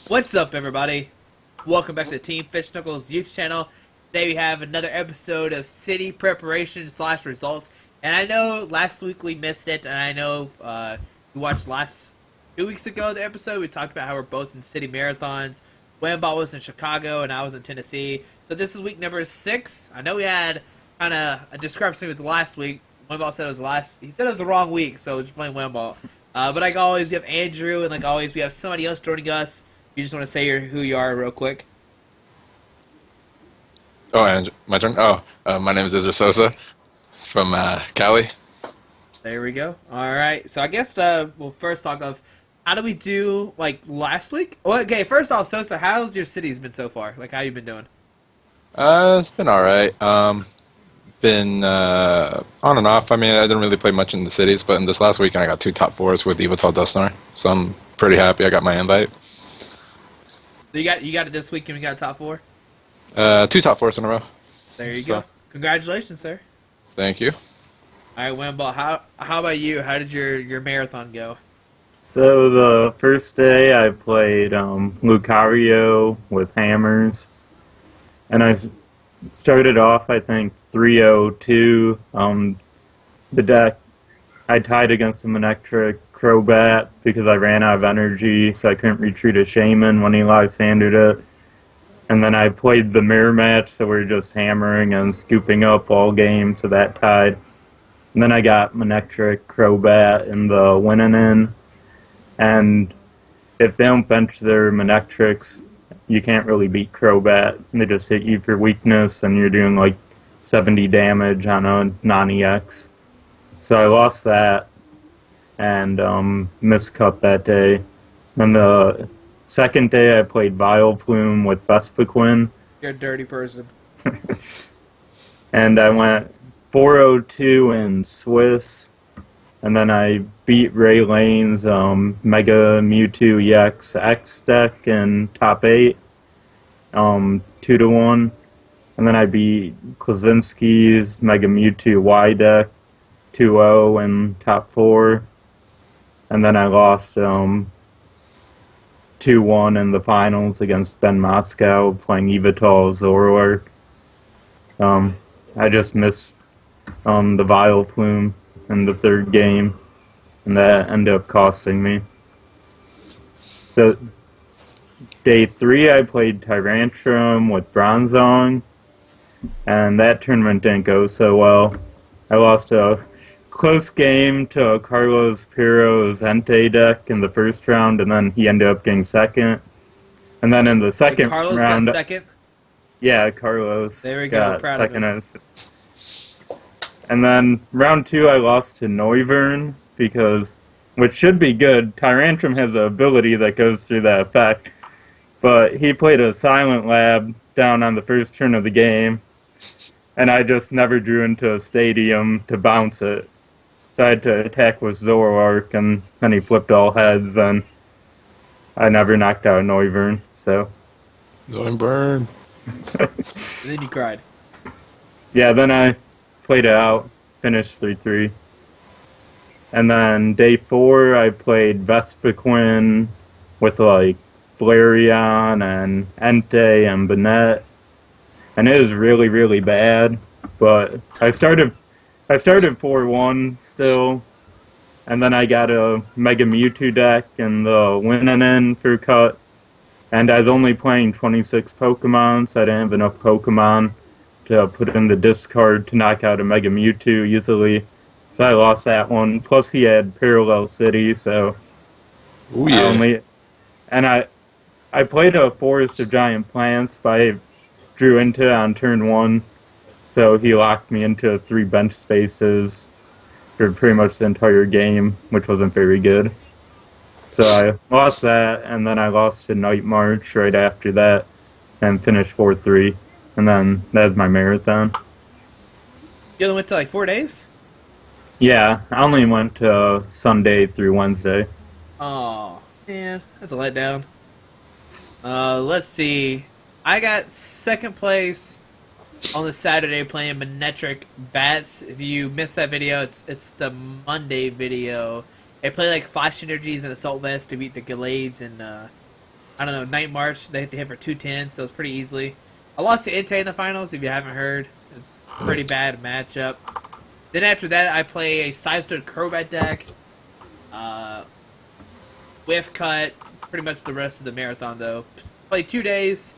What's up, everybody? Welcome back to Team Fish Knuckles YouTube channel. Today we have another episode of City Preparation / Results. And I know last week we missed it, and I know we watched last 2 weeks ago the episode. We talked about how we're both in city marathons. Wamball was in Chicago, and I was in Tennessee. So this is week number 6. I know we had kind of a discrepancy with last week. Wamball said it was last. He said it was the wrong week, so just blame Wamball. But like always, we have Andrew, and like always, we have somebody else joining us. You just want to say who you are real quick? Oh, and my turn. My name is Izra Sosa from Cali. There we go. All right. So I guess we'll first talk of how do we do like last week? Well, okay. First off, Sosa, how's your cities been so far? Like, how you been doing? It's been all right. Been on and off. I mean, I didn't really play much in the cities, but in this last weekend, I got 2 top 4s with Evital Dustnor, so I'm pretty happy. I got my invite. So you got it this week, and we got top 4. 2 top 4s in a row. There you So go. Congratulations, sir. thank you. All right, Wemball. How about you? How did your marathon go? So the first day I played Lucario with hammers, and started off I think 302. The deck I tied against a Manectric Crobat because I ran out of energy, so I couldn't retreat a Shaman when he live-sanded it. And then I played the mirror match, so we are just hammering and scooping up all game, so that tied. And then I got Manectric Crobat in the winning in. And if they don't bench their Manectrics, you can't really beat Crobat. They just hit you for weakness, and you're doing like 70 damage on a non-EX. So I lost that, and miscut that day. Then the second day I played Vileplume with Vespiquen, You're a dirty person. and I went 402 in Swiss. And then I beat Ray Lane's Mega Mewtwo EX X deck in top 8, 2-1. And then I beat Klaczynski's Mega Mewtwo Y deck 2-0 in top 4. And then I lost 2-1 in the finals against Ben Moscow playing Evital Zoroark. I just missed the Vileplume in the third game, and that ended up costing me. So, day 3 I played Tyrantrum with Bronzong, and that tournament didn't go so well. I lost a close game to Carlos Piro's Entei deck in the first round, and then he ended up getting second. And then in the Wait, second Carlos round, got second. yeah, Carlos There we go. got Proud of second. him. And then round 2 I lost to Noivern which should be good. Tyrantrum has an ability that goes through that effect, but he played a Silent Lab down on the first turn of the game, and I just never drew into a stadium to bounce it. So I had to attack with Zoroark, and then he flipped all heads, and I never knocked out Noivern, so... Zoidberg. And then you cried. Yeah, then I played it out, finished 3-3. And then day 4, I played Vespiquen with like Flareon and Entei and Banette. And it was really, really bad. But I started 4-1 still. And then I got a Mega Mewtwo deck in the Winning for cut. And I was only playing 26 Pokemon, so I didn't have enough Pokemon to put in the discard to knock out a Mega Mewtwo easily. So I lost that one. Plus he had Parallel City, so Oh I yeah. only... And I played a Forest of Giant Plants, but I drew into it on turn 1. So he locked me into 3 bench spaces for pretty much the entire game, which wasn't very good. So I lost that, and then I lost to Night March right after that, and finished 4-3. And then that was my marathon. You only went to like 4 days. Yeah, I only went Sunday through Wednesday. Oh, man, that's a letdown. Let's see. I got second place on the Saturday playing Manectric Bats. If you missed that video, it's the Monday video. I played like Flash Energies and Assault Vest to beat the Gallades and I don't know, Night March, they hit for 210, so it's pretty easily. I lost to Entei in the finals, if you haven't heard. It's a pretty bad matchup. Then after that, I play a Sideswift Crobat deck. Whiff Cut, pretty much the rest of the marathon, though. Played 2 days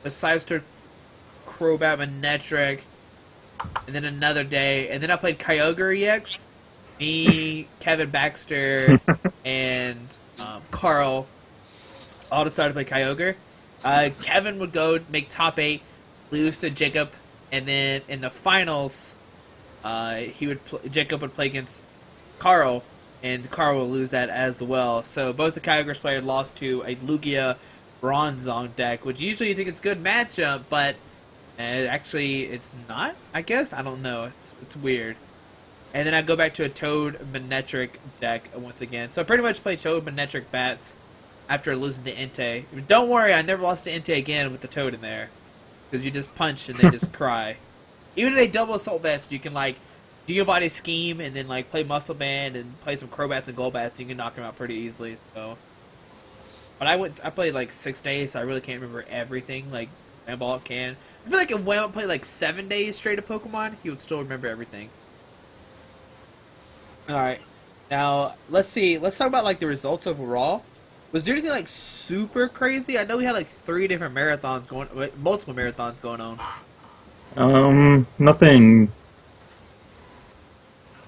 with Sideswift Crobat Manectric, and then another day, and then I played Kyogre EX. Me, Kevin Baxter, and Carl all decided to play Kyogre. Kevin would go make top 8, lose to Jacob, and then in the finals, Jacob would play against Carl, and Carl will lose that as well. So both the Kyogre players lost to a Lugia Bronzong deck, which usually you think it's a good matchup, but actually it's not, I guess. I don't know. It's weird. And then I go back to a Toad Manectric deck once again. So I pretty much play Toad Manectric Bats after losing to Entei. Don't worry, I never lost to Entei again with the Toad in there. Because you just punch and they just cry. Even if they double Assault Vest, you can like do your body scheme and then like play Muscle Band and play some Crobats and Golbats. You can knock them out pretty easily. So, but I played like 6 days, so I really can't remember everything. Like Ball can. I feel like if Wham played like 7 days straight of Pokemon, he would still remember everything. Alright, now let's see. Let's talk about like the results overall. Was there anything like super crazy? I know we had like 3 different marathons going, multiple marathons going on. Nothing.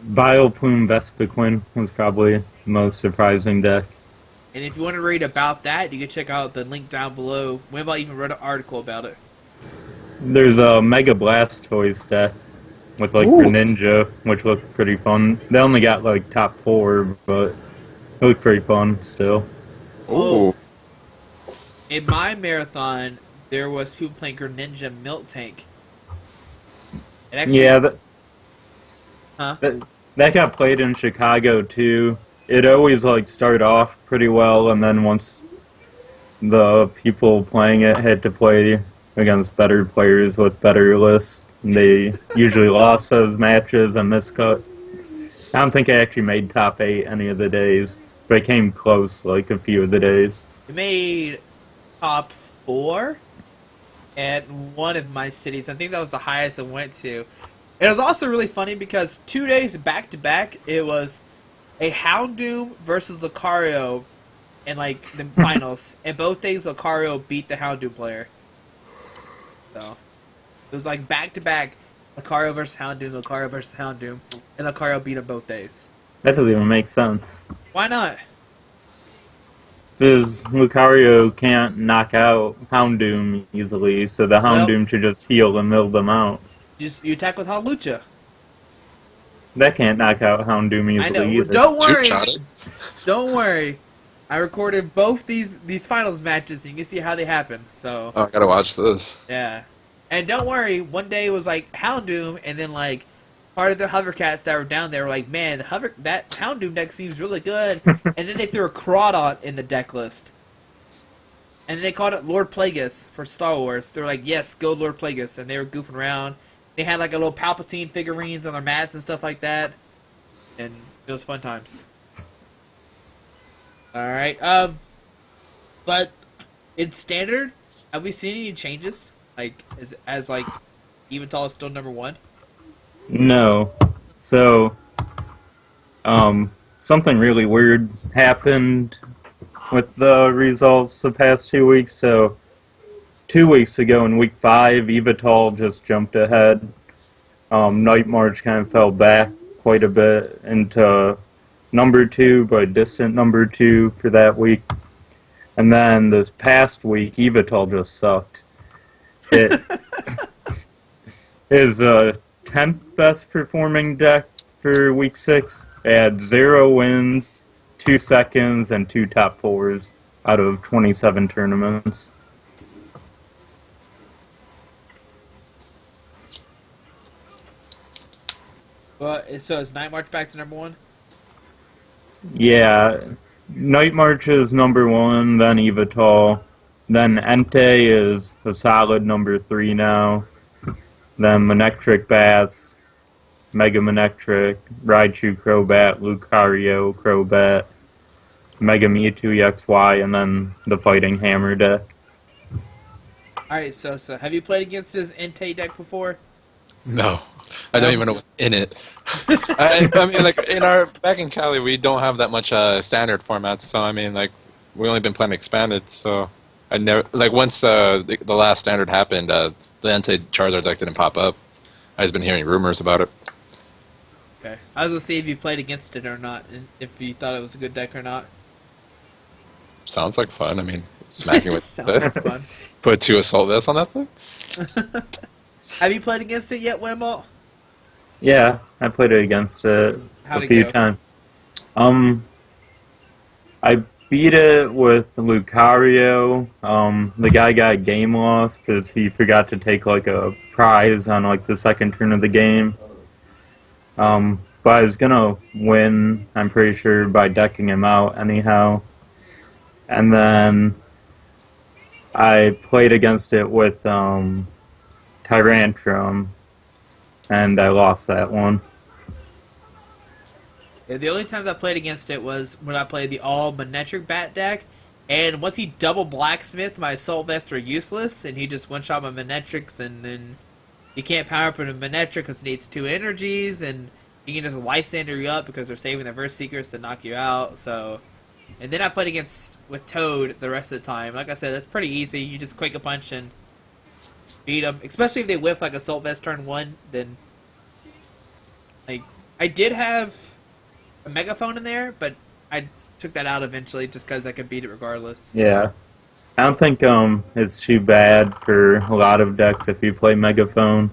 Vileplume Vespiquen was probably the most surprising deck. And if you want to read about that, you can check out the link down below. Wimble even wrote an article about it. There's a Mega Blastoise deck with like Greninja, which looked pretty fun. They only got like top 4, but it looked pretty fun still. Ooh. In my marathon, there was people playing Greninja Miltank. It actually, Yeah, huh? that got played in Chicago too. It always like started off pretty well, and then once the people playing it had to play against better players with better lists, they usually lost those matches and miscut. I don't think I actually made top 8 any of the days, but I came close like a few of the days. It made top 4 at one of my cities. I think that was the highest it went to. It was also really funny because 2 days back to back, it was a Houndoom versus Lucario in like the finals, and both days Lucario beat the Houndoom player. So it was like back to back, Lucario versus Houndoom, and Lucario beat him both days. That doesn't even make sense. Why not? Because Lucario can't knock out Houndoom easily, so the Houndoom should just heal and mill them out. You attack with Hawlucha. That can't knock out Houndoom easily I know. either. Don't worry. Two-shotted. Don't worry. I recorded both these finals matches, so you can see how they happen. So Oh, I gotta watch this. yeah, and don't worry. One day it was like Houndoom, and then like part of the Hovercats that were down there were like, man, that Houndoom deck seems really good. And then they threw a Crawdon in the deck list, and then they called it Lord Plagueis for Star Wars. They're like, yes, go Lord Plagueis, and they were goofing around. They had like a little Palpatine figurines on their mats and stuff like that, and it was fun times. All right, but in standard, have we seen any changes? Like as like Yveltal is still number 1. No. So, something really weird happened with the results the past 2 weeks. So, 2 weeks ago in week 5, Yveltal just jumped ahead. Night March kind of fell back quite a bit into number 2, but a distant number 2 for that week. And then this past week, Yveltal just sucked. It is 10th best performing deck for week 6. It had 0 wins, 2 seconds, and 2 top 4s out of 27 tournaments. Well, so is Night March back to number 1? Yeah, Night March is number 1, then Yveltal. Then Entei is a solid number 3 now. Then Manectric Bats, Mega Manectric, Raichu Crobat, Lucario Crobat, Mega Mewtwo EXY, and then the Fighting Hammer deck. Alright, so have you played against this Entei deck before? No, I don't No? even know what's in it. I mean, like back in Cali, we don't have that much standard formats. So I mean, like we only been playing expanded. So I never like once the last standard happened, the Entei Charizard deck didn't pop up. I just been hearing rumors about it. Okay. I was gonna see if you played against it or not, and if you thought it was a good deck or not. Sounds like fun. I mean, smacking with Sounds like fun. put 2 assault vests on that thing. Have you played against it yet, Wimble? Yeah, I played it against it How'd a it few go? times. I beat it with Lucario. The guy got game loss because he forgot to take like a prize on like the second turn of the game. But I was gonna win, I'm pretty sure, by decking him out anyhow. And then I played against it with Tyrantrum, and I lost that one. Yeah, the only times I played against it was when I played the all Manectric Bat deck, and once he double blacksmith, my Assault Vests are useless, and he just one shot my Manectrics, and then you can't power up a Manectric because it needs 2 energies, and he can just Lysander you up because they're saving the Verse Seekers to knock you out. So, and then I played against with Toad the rest of the time. Like I said, that's pretty easy. You just Quake a Punch and beat them, especially if they whiff like Assault Vest turn 1. Then, like, I did have a Megaphone in there, but I took that out eventually just because I could beat it regardless. Yeah. I don't think it's too bad for a lot of decks if you play Megaphone.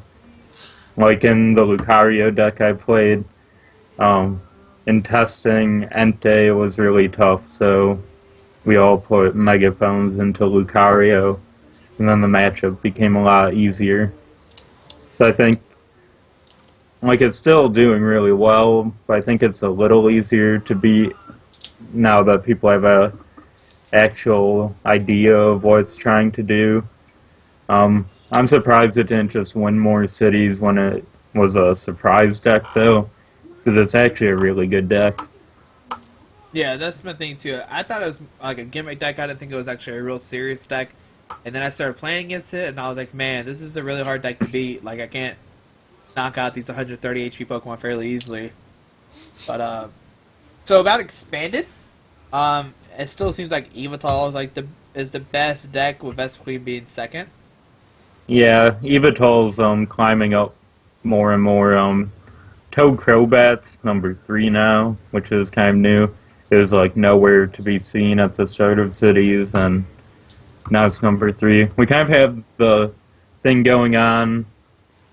Like in the Lucario deck I played, in testing, Entei was really tough, so we all put Megaphones into Lucario, and then the matchup became a lot easier. So I think, like, it's still doing really well, but I think it's a little easier to beat now that people have a actual idea of what it's trying to do. I'm surprised it didn't just win more cities when it was a surprise deck, though, because it's actually a really good deck. Yeah, that's my thing too. I thought it was like a gimmick deck. I didn't think it was actually a real serious deck. And then I started playing against it, and I was like, man, this is a really hard deck to beat. Like, I can't knock out these 130 HP Pokemon fairly easily. But so about expanded, it still seems like Evital is like the best deck, with Vespiquen being second. Yeah, Evital's climbing up more and more. Toad Crobat's number 3 now, which is kind of new. It was like nowhere to be seen at the start of cities, and now it's number 3. We kind of have the thing going on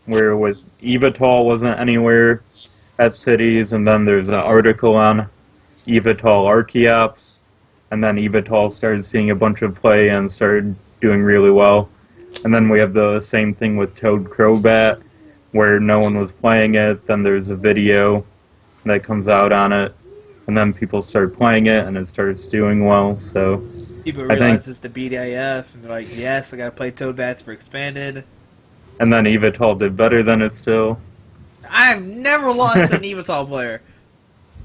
where with Evital wasn't anywhere at cities, and then there's an article on Evital Archeops, and then Evital started seeing a bunch of play and started doing really well. And then we have the same thing with Toad Crobat, where no one was playing it, then there's a video that comes out on it, and then people start playing it, and it starts doing well, so People I realize think, it's the BDIF, and they're like, yes, I gotta play Toad Bats for expanded. and then Evital did better than it still. I've never lost to an Evital player.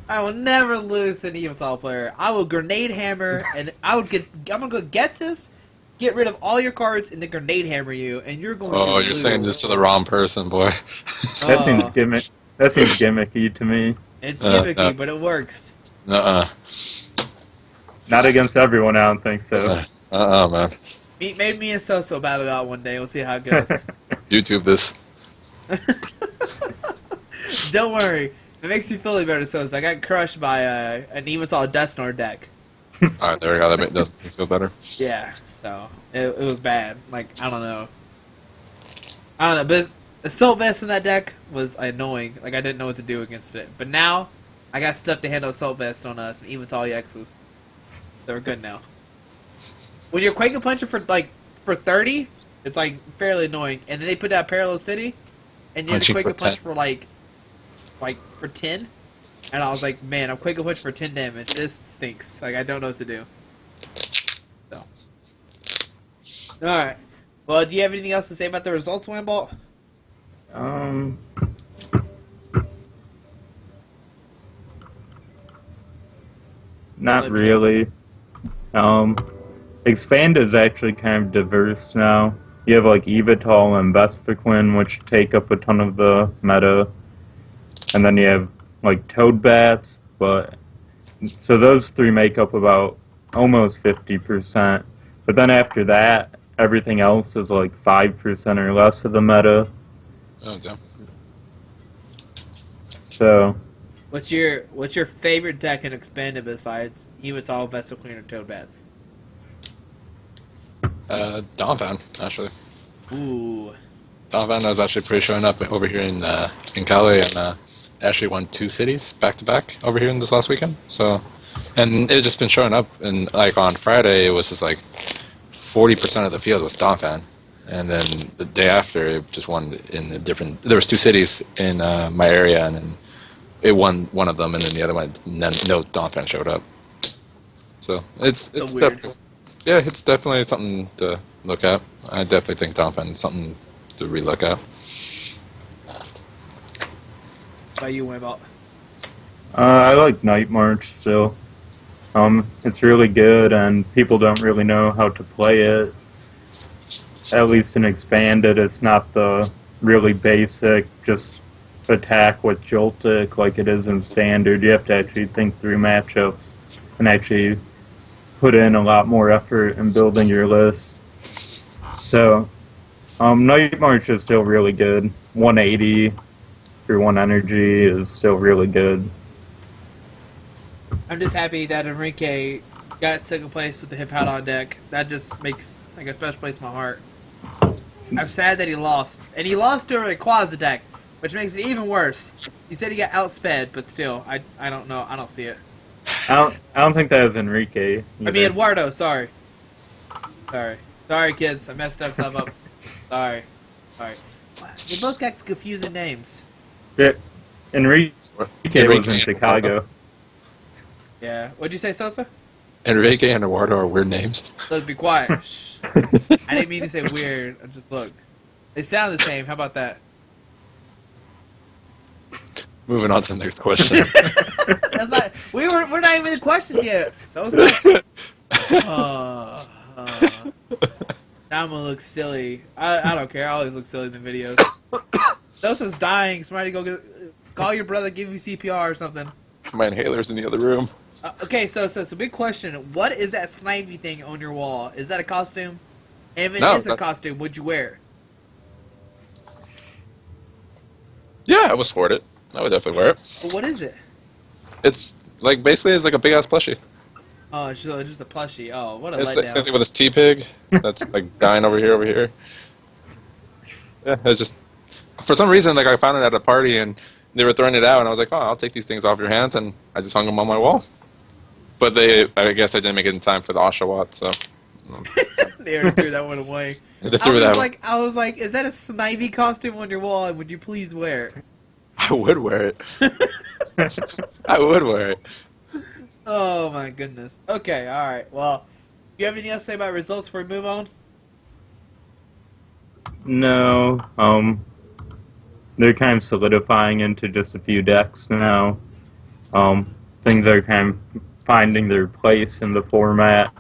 I will never lose to an Evital player. I will Grenade Hammer, and I'm gonna go get this, get rid of all your cards, and then Grenade Hammer you, and you're going to Oh, you're lose. saying this to the wrong person, boy. That Oh, seems gimmick. That seems gimmicky to me. it's Uh, gimmicky, but it works. Uh-uh. Not against everyone, I don't think so. Man. Maybe me and Soso battle it out one day. We'll see how it goes. YouTube this. Don't worry. It makes me feel better, Soso. I got crushed by an Evital Dusknoir deck. Alright, there we go. That does make me feel better. Yeah, so it was bad. Like, I don't know, but Assault Vest in that deck was annoying. Like, I didn't know what to do against it. But now I got stuff to handle Assault Vest on some Evital EXs. They're good now. When you're Quake a Puncher for 30, it's like fairly annoying. And then they put out Parallel City, and you have to Punching Quake a for Punch 10. for like for 10. And I was like, man, I'm Quake a Punch for 10 damage. This stinks. Like, I don't know what to do. So, all right. Well, do you have anything else to say about the results, Wambalt? Um, not Let me know. really. Expand is actually kind of diverse now. You have like Evital and Vespiquen, which take up a ton of the meta, and then you have like Toadbats, but so those three make up about almost 50%. But then after that, everything else is like 5% or less of the meta. Oh, damn. So What's your favorite deck in Expanded besides Evital, Vespiquen, or Toadbats? Donphan, actually. Ooh. Donphan was actually pretty showing up over here in Cali, and actually won 2 cities back to back over here in this last weekend. So, and it's just been showing up, and like on Friday, it was just like 40% of the field was Donphan, and then the day after, it just won in a different. There was 2 cities in my area, and then it won one of them, and then the other one, no Donphan showed up. So it's So weird. definitely, yeah, it's definitely something to look at. I definitely think Donphan is something to relook at. By you, Waybout. I like Night March still. It's really good, and people don't really know how to play it. At least in Expanded, it's not the really basic, just attack with Joltik like it is in Standard. You have to actually think through matchups and actually put in a lot more effort in building your list. So, Night March is still really good. 180 for 1 energy is still really good. I'm just happy that Enrique got second place with the Hippowdon deck. That just makes like a special place in my heart. I'm sad that he lost, and he lost to a Rayquaza deck, which makes it even worse. He said he got outsped, but still, I don't know. I don't see it. I don't think that was Enrique. I mean, either. Eduardo. Sorry, kids. I messed up stuff up. Sorry. They both got confusing names. Yeah, Enrique was in and Chicago. Yeah. What'd you say, Sosa? Enrique and Eduardo are weird names. Look, be quiet. Shh. I didn't mean to say weird. I just look. They sound the same. How about that? Moving on to the next question. That's not. We're not even in questions yet. Sosa. Now I'm gonna look silly. I don't care. I always look silly in the videos. Sosa's dying. Somebody call your brother. Give you CPR or something. My inhaler's in the other room. Okay, so big question. What is that Snivy thing on your wall? Is that a costume? And if it No, is a that's- costume, would you wear it? Yeah, I would sport it. I would definitely wear it. Well, what is it? It's like basically it's like a big ass plushie. Oh, it's just a plushie. Oh, what a It's like letdown. same thing with this T-Pig that's like dying over here. Yeah, it's just for some reason like I found it at a party and they were throwing it out and I was like, oh, I'll take these things off your hands, and I just hung them on my wall. But I guess I didn't make it in time for the Oshawott, so They already threw that one away. they threw that. I was like, is that a Snivy costume on your wall? And would you please wear it? I would wear it. I would wear it. Oh my goodness. Okay, all right. Well, do you have anything else to say about results before we move on? No, they're kind of solidifying into just a few decks now. Things are kind of finding their place in the format,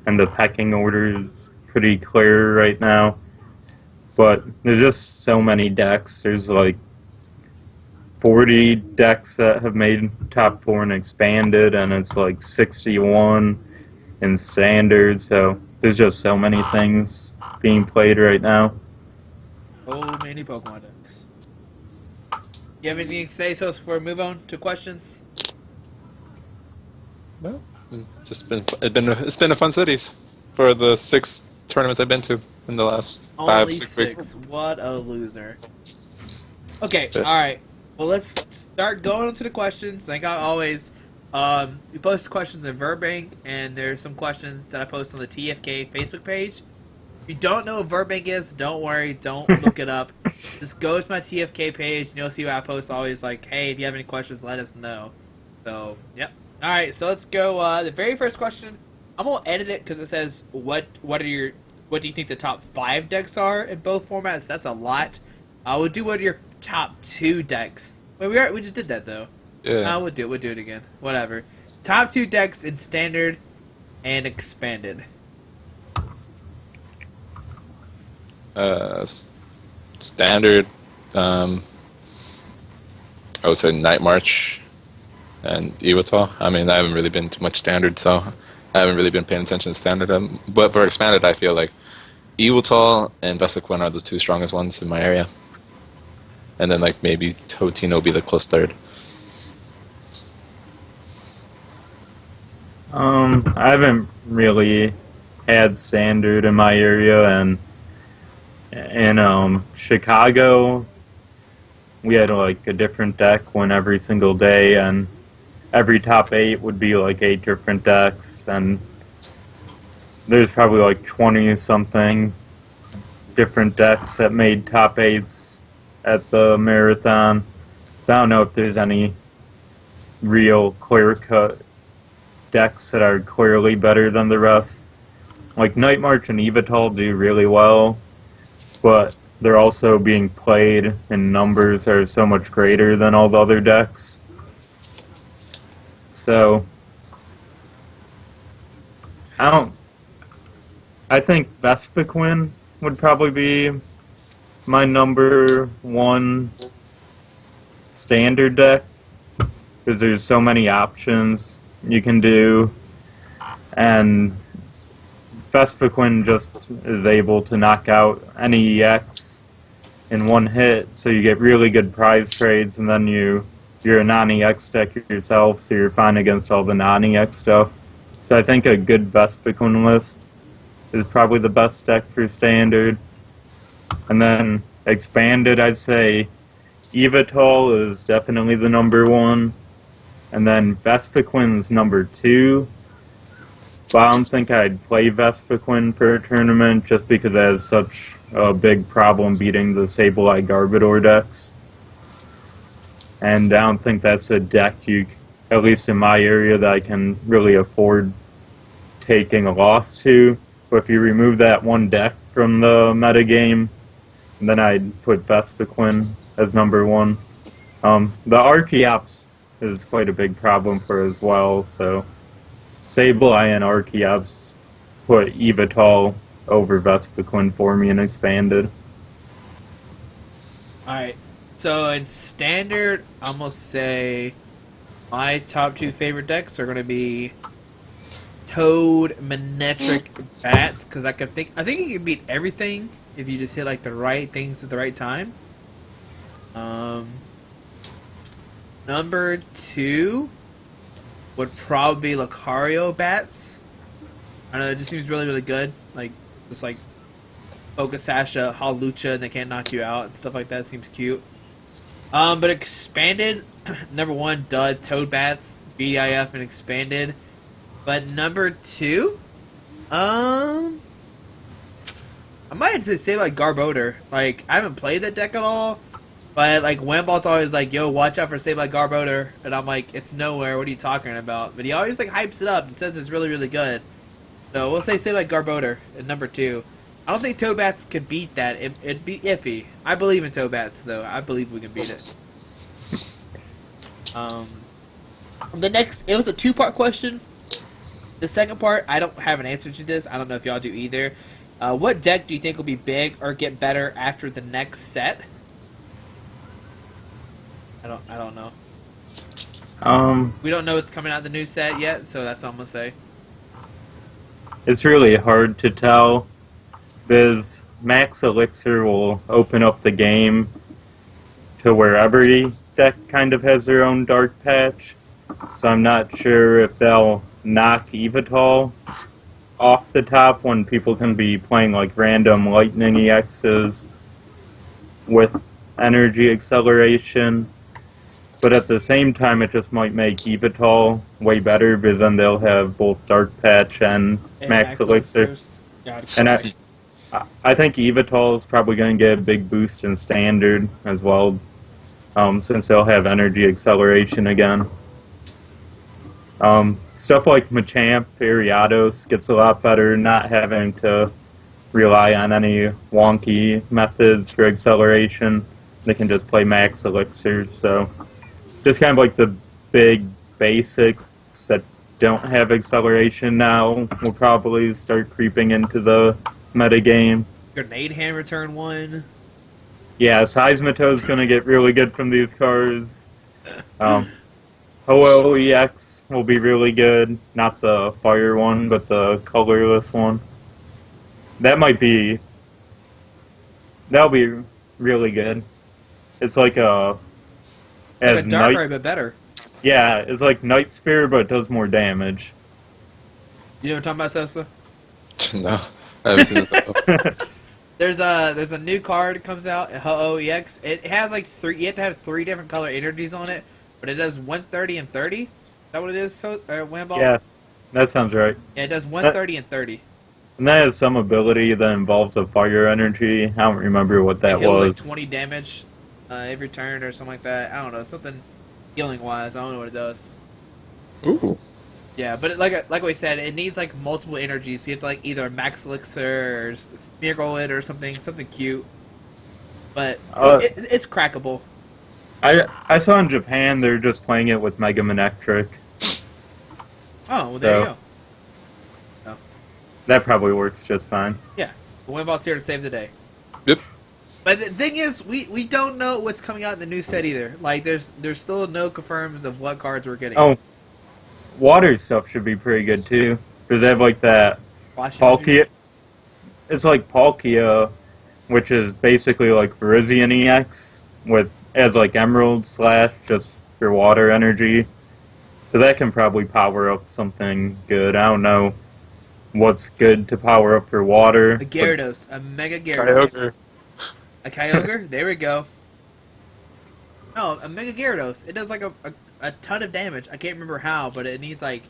and the pecking order is pretty clear right now. But there's just so many decks. There's like 40 decks that have made top 4 and Expanded, and it's like 61 in Standard. So there's just so many things being played right now. Oh, many Pokemon decks. You have anything to say, so before we move on to questions? Well, it's been a fun cities for the 6 tournaments I've been to in the last Only 5-6 weeks. 6. What a loser. Okay, Yeah. alright. Well, let's start going into the questions. Like I always, we post questions in Verbank, and there's some questions that I post on the TFK Facebook page. If you don't know what Verbank is, don't worry. Don't look it up. Just go to my TFK page, and you'll see what I post always like, hey, if you have any questions, let us know. So, yep. Alright, so let's go. The very first question, I'm going to edit it because it says, what do you think the top 5 decks are in both formats? That's a lot. We'll do what are your top 2 decks. Wait, we just did that though. Yeah. We'll do it again. Whatever. top 2 decks in standard and expanded. Standard. I would say Night March and Iwatol. I mean, I haven't really been too much standard, so I haven't really been paying attention to standard. But for expanded, I feel like Iwatol and Vesequin are the 2 strongest ones in my area. And then like maybe Totino will be the close third. I haven't really had standard in my area, and in Chicago, we had like a different deck win every single day, and every top 8 would be like 8 different decks, and there's probably like 20 something different decks that made top 8s at the marathon. So I don't know if there's any real clear-cut decks that are clearly better than the rest. Like Night March and Evatol do really well, but they're also being played in numbers that are so much greater than all the other decks. So I think Vespiquen would probably be my number 1 standard deck, because there's so many options you can do, and Vespiquen just is able to knock out any EX in one hit, so you get really good prize trades, and then you're a non-EX deck yourself, so you're fine against all the non-EX stuff. So I think a good Vespiquen list is probably the best deck for standard. And then expanded, I'd say Evatol is definitely the number 1. And then Vespiquen's number 2. But I don't think I'd play Vespiquen for a tournament just because it has such a big problem beating the Sableye Garbodor decks. And I don't think that's a deck at least in my area, that I can really afford taking a loss to. But if you remove that one deck from the metagame, then I'd put Vespiquen as number 1. The Archeops is quite a big problem for as well, so Sableye and Archeops put Evatol over Vespiquen for me and expanded. Alright, so in standard, I'm going to say my top 2 favorite decks are going to be Toad, Manectric, Bats, because I think you can beat everything if you just hit like the right things at the right time. Number 2 would probably be Lucario Bats. I know, it just seems really, really good. Like, just like Focus Sasha, Hawlucha, and they can't knock you out and stuff like that. Seems cute. But expanded, number 1, Toad Bats, BDIF, and expanded. But number 2, I might have to say like Garbodor. Like, I haven't played that deck at all, but like Wambolt's always like, "Yo, watch out for Sableye Garbodor," and I'm like, "It's nowhere. What are you talking about?" But he always like hypes it up and says it's really, really good. So we'll say Sableye Garbodor at number 2. I don't think Toadbats could beat that. It'd be iffy. I believe in Toadbats though. I believe we can beat it. The next, it was a 2-part question. The second part, I don't have an answer to this. I don't know if y'all do either. What deck do you think will be big or get better after the next set? I don't know. We don't know what's coming out of the new set yet, so that's all I'm gonna say. It's really hard to tell, because Max Elixir will open up the game to where every deck kind of has their own dark patch. So I'm not sure if they'll knock Evatol off the top when people can be playing like random Lightning EXs with energy acceleration. But at the same time, it just might make Evatol way better, because then they'll have both Dark Patch and Max Elixir. And I think Evatol is probably going to get a big boost in Standard as well, since they'll have energy acceleration again. Stuff like Machamp, Ariados gets a lot better, not having to rely on any wonky methods for acceleration. They can just play Max Elixir, so just kind of like the big basics that don't have acceleration now will probably start creeping into the metagame. Grenade Hammer turn 1. Yeah, Seismitoad's going to get really good from these cards. Ho-Oh-EX will be really good. Not the fire one, but the colorless one. That'll be really good. It's like a... Like a as Dark night, Ray, but better. yeah, it's like Night Spear, but it does more damage. You know what I'm talking about, Sosa? No, I haven't seen this. There's a new card that comes out, Ho-Oh EX. It has like you have to have 3 different color energies on it, but it does 130 and 30. Is that what it is, Wamball? Yeah, that sounds right. Yeah, it does 130 and 30. And that has some ability that involves a fire energy. I don't remember what that It heals was. like 20 damage every turn or something like that. I don't know, something healing wise. I don't know what it does. Ooh. Yeah, but like we said, it needs like multiple energies. You have to like either Max Elixir or Smeargle it or something cute. But it's crackable. I saw in Japan they're just playing it with Mega Manectric. Oh, well there you So- go. That probably works just fine. Yeah, Wimball's here to save the day. Yep. But the thing is, we don't know what's coming out in the new set either. Like, there's still no confirms of what cards we're getting. Oh, water stuff should be pretty good too. Because they have like that Flash Palkia. It's like Palkia, which is basically like Virizion EX as like Emerald / just for water energy. So that can probably power up something good. I don't know what's good to power up for water. A but- Gyarados, a Mega Gyarados. Kyogre. A Kyogre? There we go. No, a Mega Gyarados. It does like a ton of damage. I can't remember how, but it needs like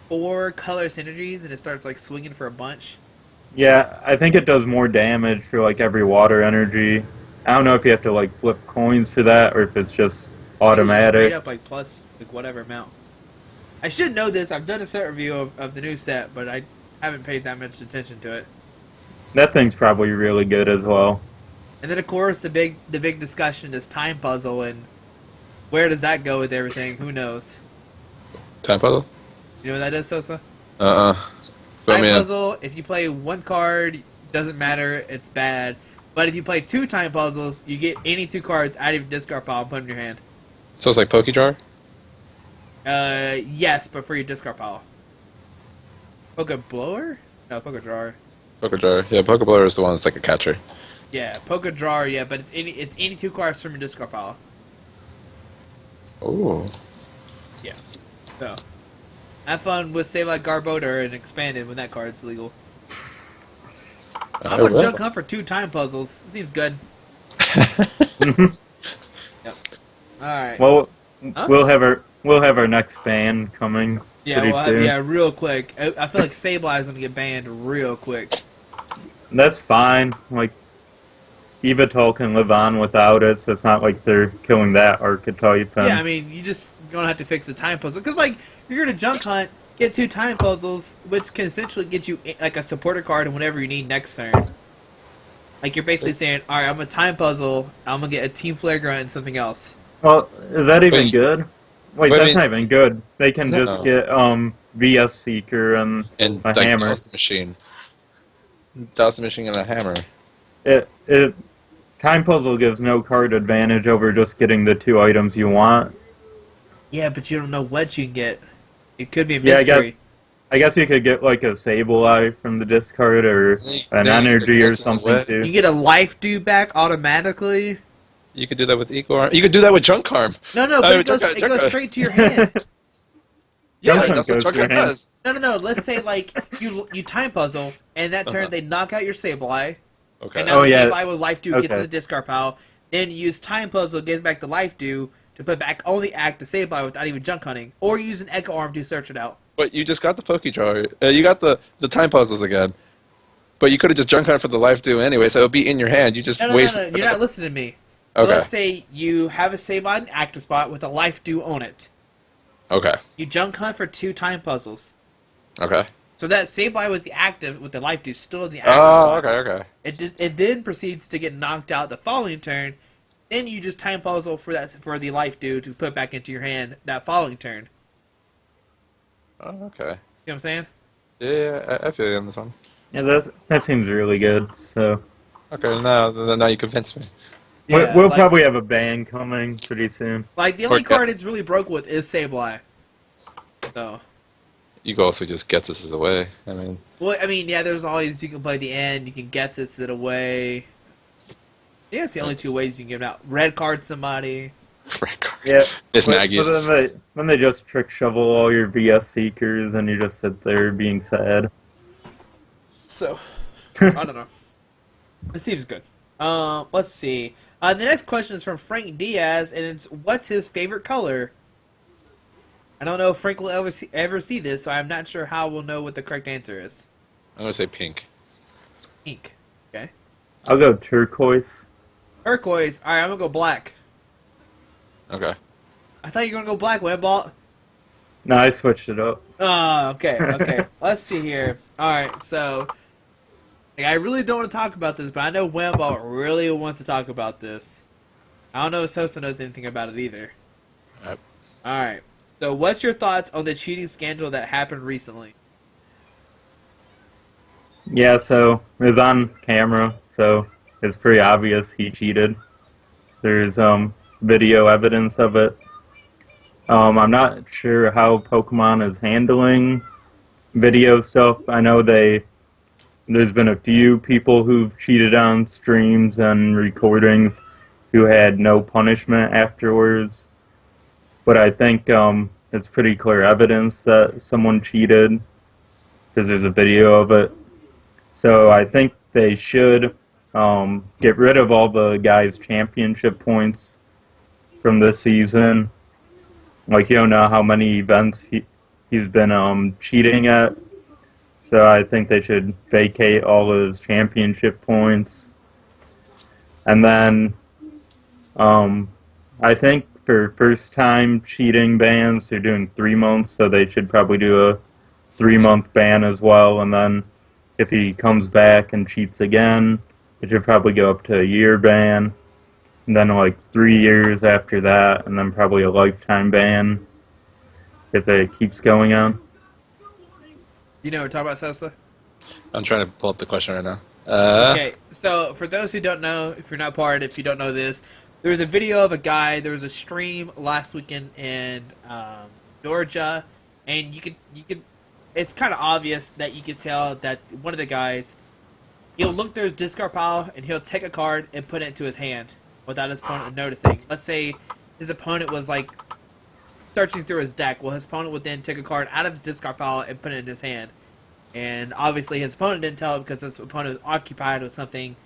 4 color synergies and it starts like swinging for a bunch. Yeah, I think it does more damage for like every water energy. I don't know if you have to like flip coins for that or if it's just Straight automatic. up like plus like whatever amount. I should know this. I've done a set review of the new set, but I haven't paid that much attention to it. That thing's probably really good as well. And then of course the big discussion is Time Puzzle and where does that go with everything? Who knows? Time puzzle? You know what that is, Sosa? But I Time mean, Puzzle, if you play 1 card, doesn't matter, it's bad. But if you play 2 Time Puzzles, you get any 2 cards out of your discard pile and put them in your hand. so it's like Pokejar? Yes, but for your discard pile. Poke Blower? No, Poke Drawer. Pokejar. Yeah, Pokeblower is the one that's like a catcher. Yeah, Poke Drawer, yeah, but it's any 2 cards from your discard pile. Ooh. So, have fun with Save Like Garbodor and Expanded when that card's legal. I'm gonna junk hunt for 2 Time Puzzles. Seems good. Alright. Well, Huh? we'll have our next band coming pretty soon. Yeah, real quick. I feel like Sableye is gonna get banned real quick. That's fine. Like Yveltal can live on without it, so it's not like they're killing that archetype. Yeah, I mean, you just gonna have to fix the time puzzle because, like, you're gonna junk hunt, get 2 time puzzles, which can essentially get you like a supporter card and whatever you need next turn. Like you're basically saying, all right, I'm a time puzzle, I'm gonna get a Team Flare Grunt and something else. Well, is that even Wait. good? Wait, Wait, that's wait. not even good. They can No. just get VS Seeker and And a like hammer. Toss the Machine. Toss the Machine and a hammer. It time puzzle gives no card advantage over just getting the 2 items you want. Yeah, but you don't know what you can get. It could be a Yeah, I mystery. I guess you could get like a Sableye from the discard or an There, energy or that's something what- You too. can get a life due back automatically. You could do that with Eco. You could do that with Junk Arm. No, but Oh, it goes Junk- straight to your hand. Yeah, Junk Arm that's what goes Junk to Arm your hand. does. No. Let's say like you time puzzle, and that turn Uh-huh. they knock out your Sableye, Okay. and now Oh, the yeah. Sableye with life due gets Okay. in the discard pile. Then you use time puzzle, get back the life due to put back on the act to Sableye without even junk hunting, or use an Echo Arm to search it out. But you just got the Pokejar. You got the time puzzles again. But you could have just Junk Hunted for the life due anyway, so it would be in your hand. You just No, wasted. you're not listening to me. So Okay. let's say you have a Sableye in active spot with a life due on it. Okay. You junk hunt for 2 time puzzles. Okay. So that Sableye with the active with the life due still in the active Oh, spot. okay. It then proceeds to get knocked out the following turn. Then you just time puzzle for the life due to put back into your hand that following turn. Oh, okay. You know what I'm saying? Yeah, I feel you on this one. Yeah, that seems really good. So Okay, now you convinced me. Yeah, we'll probably have a ban coming pretty soon. like the Or only card it's really broke with is Sableye. So, you can also just get this away. I mean, well, I mean, yeah, there's always you can play the end, you can get it away. Yeah, it's the only two ways you can give it out. Red card somebody. red card. Yeah, Miss but Maggie. then they just trick shovel all your VS seekers, and you just sit there being sad. So, I don't know. It seems good. Let's see. The next question is from Frank Diaz, and it's what's his favorite color? I don't know if Frank will ever see this, so I'm not sure how we'll know what the correct answer is. I'm gonna say pink. Pink. Okay. I'll go turquoise. Turquoise. Alright, I'm gonna go black. Okay. I thought you were gonna go black, Webball. No, I switched it up. Oh, okay, okay. Let's see here. Alright, so like, I really don't want to talk about this, but I know Webball really wants to talk about this. I don't know if Sosa knows anything about it either. Yep. Alright. So what's your thoughts on the cheating scandal that happened recently? Yeah, so it was on camera, so it's pretty obvious he cheated. There's video evidence of it. I'm not sure how Pokemon is handling video stuff. I know there's been a few people who've cheated on streams and recordings who had no punishment afterwards. But I think it's pretty clear evidence that someone cheated because there's a video of it. So I think they should get rid of all the guys' championship points from this season. Like, you don't know how many events he's been cheating at. So I think they should vacate all his championship points. And then I think for first-time cheating bans, they're doing 3 months, so they should probably do a 3-month ban as well. And then if he comes back and cheats again, it should probably go up to a year ban. And then like 3 years after that, and then probably a lifetime ban if it keeps going on. You know what we're talking about, Sosa? I'm trying to pull up the question right now. Okay, so for those who don't know, if you're not part, if you don't know this, there was a video of a guy. There was a stream last weekend in Georgia, and you could. It's kind of obvious that you could tell that one of the guys, he'll look through his discard pile and he'll take a card and put it into his hand without his opponent noticing. Let's say his opponent was like searching through his deck. Well, his opponent would then take a card out of his discard pile and put it in his hand. And obviously his opponent didn't tell him because his opponent was occupied with something,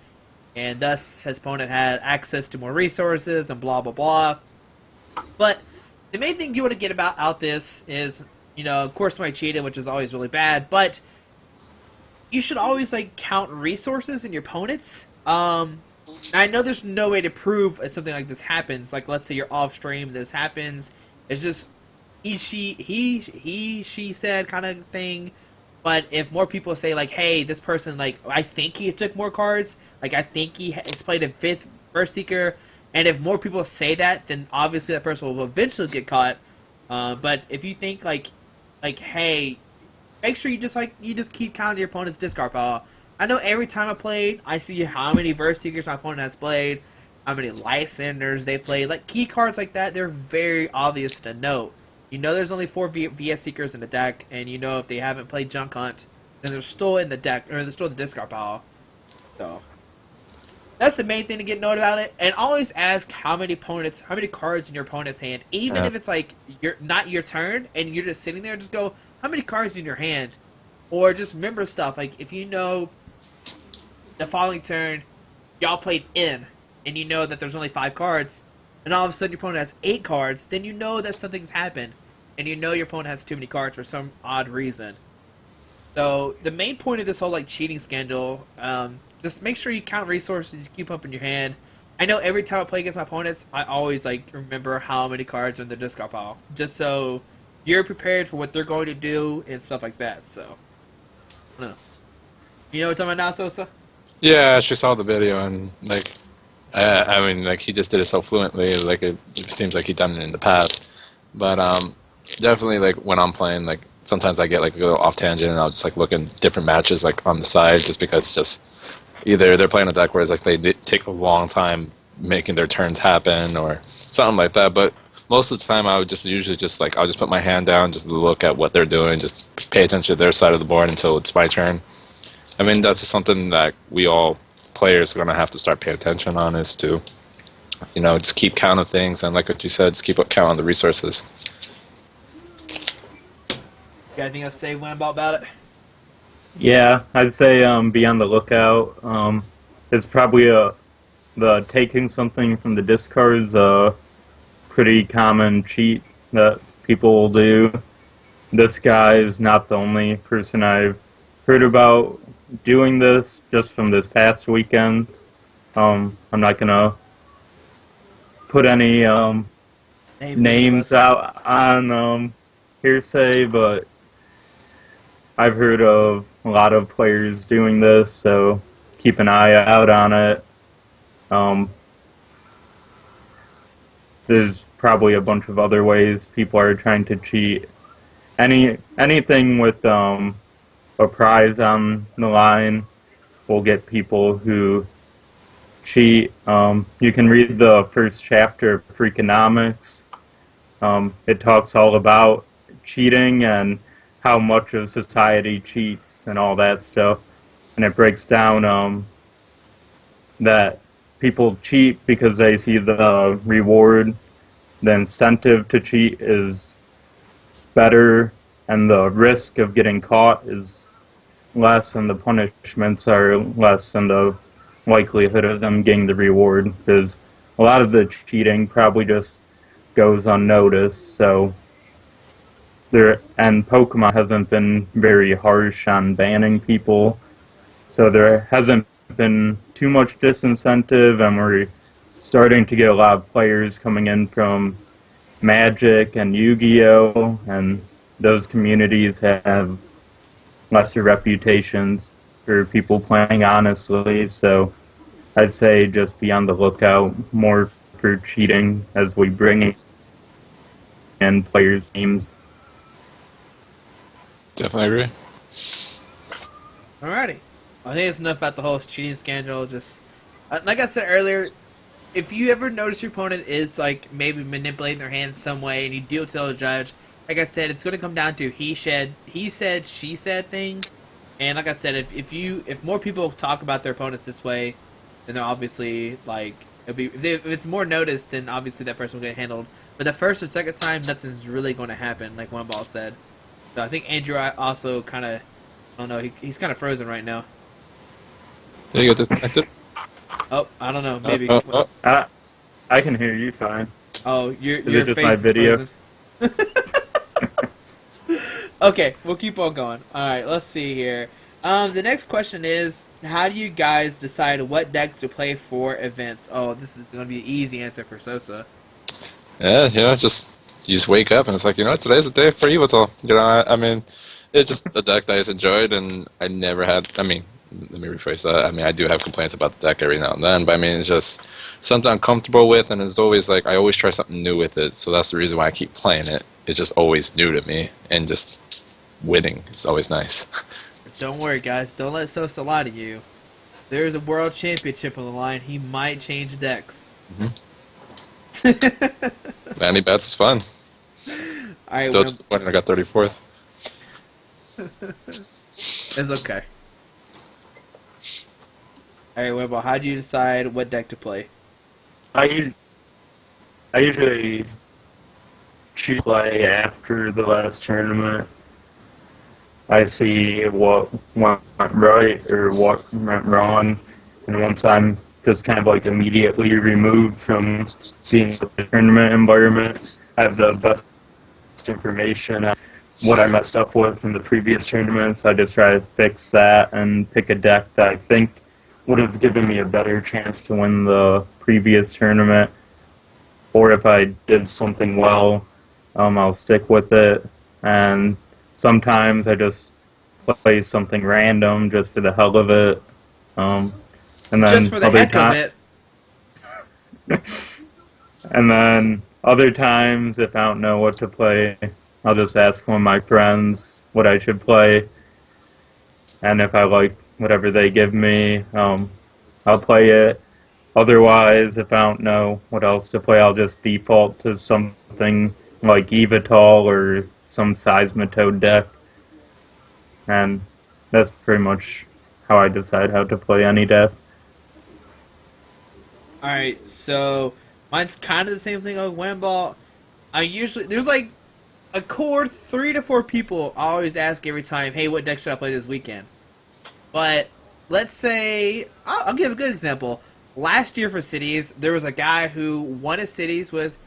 and thus his opponent had access to more resources and blah blah blah. But the main thing you want to get about out this is, you know, of course somebody cheated, which is always really bad, but you should always like count resources in your opponents. I know there's no way to prove if something like this happens. Like, let's say you're off stream, this happens. It's just she said kind of thing. But if more people say, like, hey, this person, like, I think he took more cards, like, I think he has played a fifth Burst Seeker, and if more people say that, then obviously that person will eventually get caught. But if you think, like, hey, make sure you just keep counting your opponent's discard pile. I know every time I played, I see how many Burst Seekers my opponent has played, how many Lysanders they played. Like, key cards like that, they're very obvious to note. You know there's only 4 VS Seekers in the deck, and you know if they haven't played Junk Hunt, then they're still in the deck, or they're still in the discard pile. So, that's the main thing to get note about it. And always ask how many cards in your opponent's hand. Even if it's like not your turn, and you're just sitting there, just go, how many cards in your hand? Or just remember stuff, like if you know the following turn, y'all played in, and you know that there's only 5 cards, and all of a sudden your opponent has 8 cards, then you know that something's happened. And you know your opponent has too many cards for some odd reason. So, the main point of this whole, like, cheating scandal, just make sure you count resources, you keep up in your hand. I know every time I play against my opponents, I always, like, remember how many cards are in the discard pile. Just so you're prepared for what they're going to do and stuff like that, so. I don't know. You know what I'm talking about now, Sosa? Yeah, I actually saw the video, and, like, I mean, like, he just did it so fluently, like, it seems like he'd done it in the past. But, definitely, like, when I'm playing, like, sometimes I get like a little off tangent, and I'll just like look at different matches like on the side, just because it's just either they're playing a deck where it's like they take a long time making their turns happen or something like that. But most of the time, I would just usually just like I'll just put my hand down, just look at what they're doing, just pay attention to their side of the board until it's my turn. I mean, that's just something that we all players are gonna have to start paying attention on, is to just keep count of things, and like what you said, just keep a count on the resources. Got anything else to say, Winnable, about it? Yeah, I'd say be on the lookout. It's probably the taking something from the discards a pretty common cheat that people will do. This guy is not the only person I've heard about doing this just from this past weekend. I'm not gonna put any names out on hearsay, but I've heard of a lot of players doing this, so keep an eye out on it. There's probably a bunch of other ways people are trying to cheat. Anything with a prize on the line will get people who cheat. You can read the first chapter of Freakonomics. It talks all about cheating and how much of society cheats and all that stuff. And it breaks down that people cheat because they see the reward. The incentive to cheat is better, and the risk of getting caught is less, and the punishments are less, and the likelihood of them getting the reward, because a lot of the cheating probably just goes unnoticed. So and Pokemon hasn't been very harsh on banning people, so there hasn't been too much disincentive, and we're starting to get a lot of players coming in from Magic and Yu-Gi-Oh, and those communities have lesser reputations for people playing honestly, so I'd say just be on the lookout more for cheating as we bring in players' teams. Definitely agree. Alrighty. I think it's enough about the whole cheating scandal. Just like I said earlier, if you ever notice your opponent is like maybe manipulating their hand some way, and you deal to the judge, like I said, it's going to come down to he said, she said thing. And like I said, if more people talk about their opponents this way, then they're obviously like if it's more noticed, then obviously that person will get handled. But the first or second time, nothing's really going to happen, like One Ball said. So I think Andrew also kind of, I don't know, he's kind of frozen right now. Did you get disconnected? Oh, I don't know, maybe. I can hear you fine. Oh, your just face my is video? frozen. Okay, we'll keep on going. Alright, let's see here. The next question is, how do you guys decide what decks to play for events? Oh, this is going to be an easy answer for Sosa. Yeah, it's just you just wake up and it's like, today's the day for Yveltal. I mean, it's just a deck that I just enjoyed, and I never had. I mean, let me rephrase that. I mean, I do have complaints about the deck every now and then, but I mean, it's just something I'm comfortable with, and it's always like I always try something new with it. So that's the reason why I keep playing it. It's just always new to me, and just winning is always nice. Don't worry, guys. Don't let Sosa lie to you. There's a world championship on the line. He might change decks. Vanity Bats is fun. Alright, Still disappointed I got 34th. It's okay. Alright, Wimble, how do you decide what deck to play? I usually choose play after the last tournament. I see what went right or what went wrong, and once I'm just kind of like immediately removed from seeing the tournament environment, I have the best information on what I messed up with in the previous tournaments. I just try to fix that and pick a deck that I think would have given me a better chance to win the previous tournament. Or if I did something well, I'll stick with it. And sometimes I just play something random just for the hell of it. And then Just for the heck of it. And then other times, if I don't know what to play, I'll just ask one of my friends what I should play, and if I like whatever they give me, I'll play it. Otherwise, if I don't know what else to play, I'll just default to something like Evatol or some Seismitoad deck, and that's pretty much how I decide how to play any deck. Alright, so mine's kind of the same thing like Wamball. I usually, there's like a core 3 to 4 people I always ask every time, hey, what deck should I play this weekend? But let's say, I'll give a good example. Last year for Cities, there was a guy who won his Cities with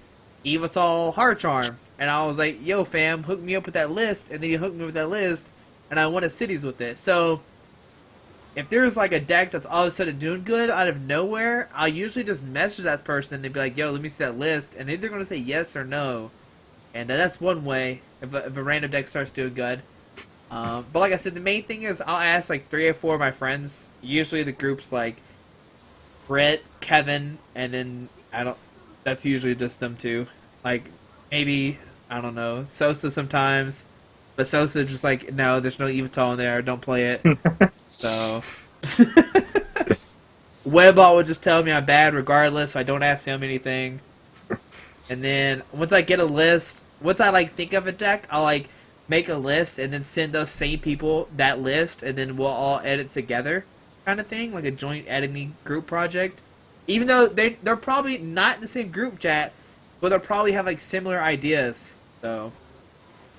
Evatol Heart Charm. And I was like, yo fam, hook me up with that list. And then he hooked me with that list, and I won a Cities with it. So, if there's like a deck that's all of a sudden doing good out of nowhere, I'll usually just message that person and be like, yo, let me see that list. And they're going to say yes or no. And that's one way if a random deck starts doing good. But like I said, the main thing is I'll ask like 3 or 4 of my friends. Usually the group's like Brett, Kevin, and then that's usually just them two. Like maybe, I don't know, Sosa sometimes. But Sosa just like, no, there's no Evatol in there, don't play it. So Webball would just tell me I'm bad regardless, so I don't ask him anything. And then once I get a list, once I like think of a deck, I'll like make a list and then send those same people that list, and then we'll all edit together, kind of thing, like a joint editing group project. Even though they're probably not in the same group chat, but they'll probably have like similar ideas. So,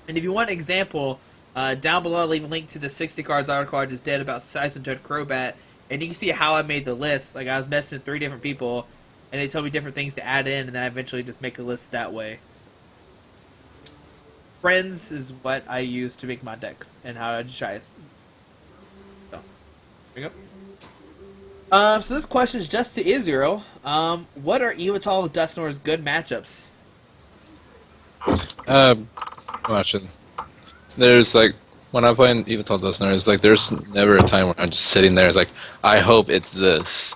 and if you want an example, down below I'll leave a link to the 60 cards article I just did about Seismitoad Crobat, and you can see how I made the list. Like I was messaging 3 different people, and they told me different things to add in, and then I eventually just make a list that way. So, friends is what I use to make my decks, and how I try. So, there you go. So this question is just to Israel. What are Evatol Dusknoir's good matchups? Watching. There's like when I'm playing Evatol Dusknoir, it's like there's never a time where I'm just sitting there. It's like I hope it's this.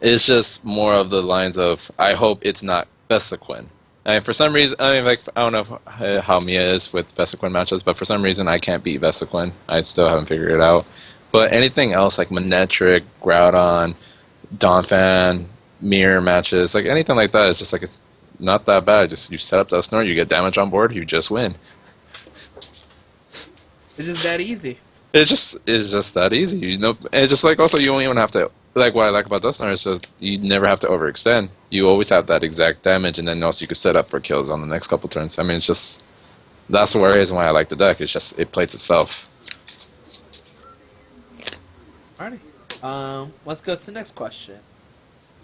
It's just more of the lines of I hope it's not Vesequin. I mean, for some reason, I mean, like I don't know how Mia is with Vesequin matches, but for some reason I can't beat Vesequin. I still haven't figured it out. But anything else like Manectric, Groudon, Donphan, Mirror matches, like anything like that, it's just like it's not that bad. Just you set up Dusknoir, you get damage on board, you just win. It's just that easy. It's just that easy, you know. And it's just like also you don't even have to like what I like about Dusknoir is just you never have to overextend. You always have that exact damage, and then also you can set up for kills on the next couple turns. I mean, it's just that's the reason why I like the deck. It's just it plays itself. Alrighty. Let's go to the next question.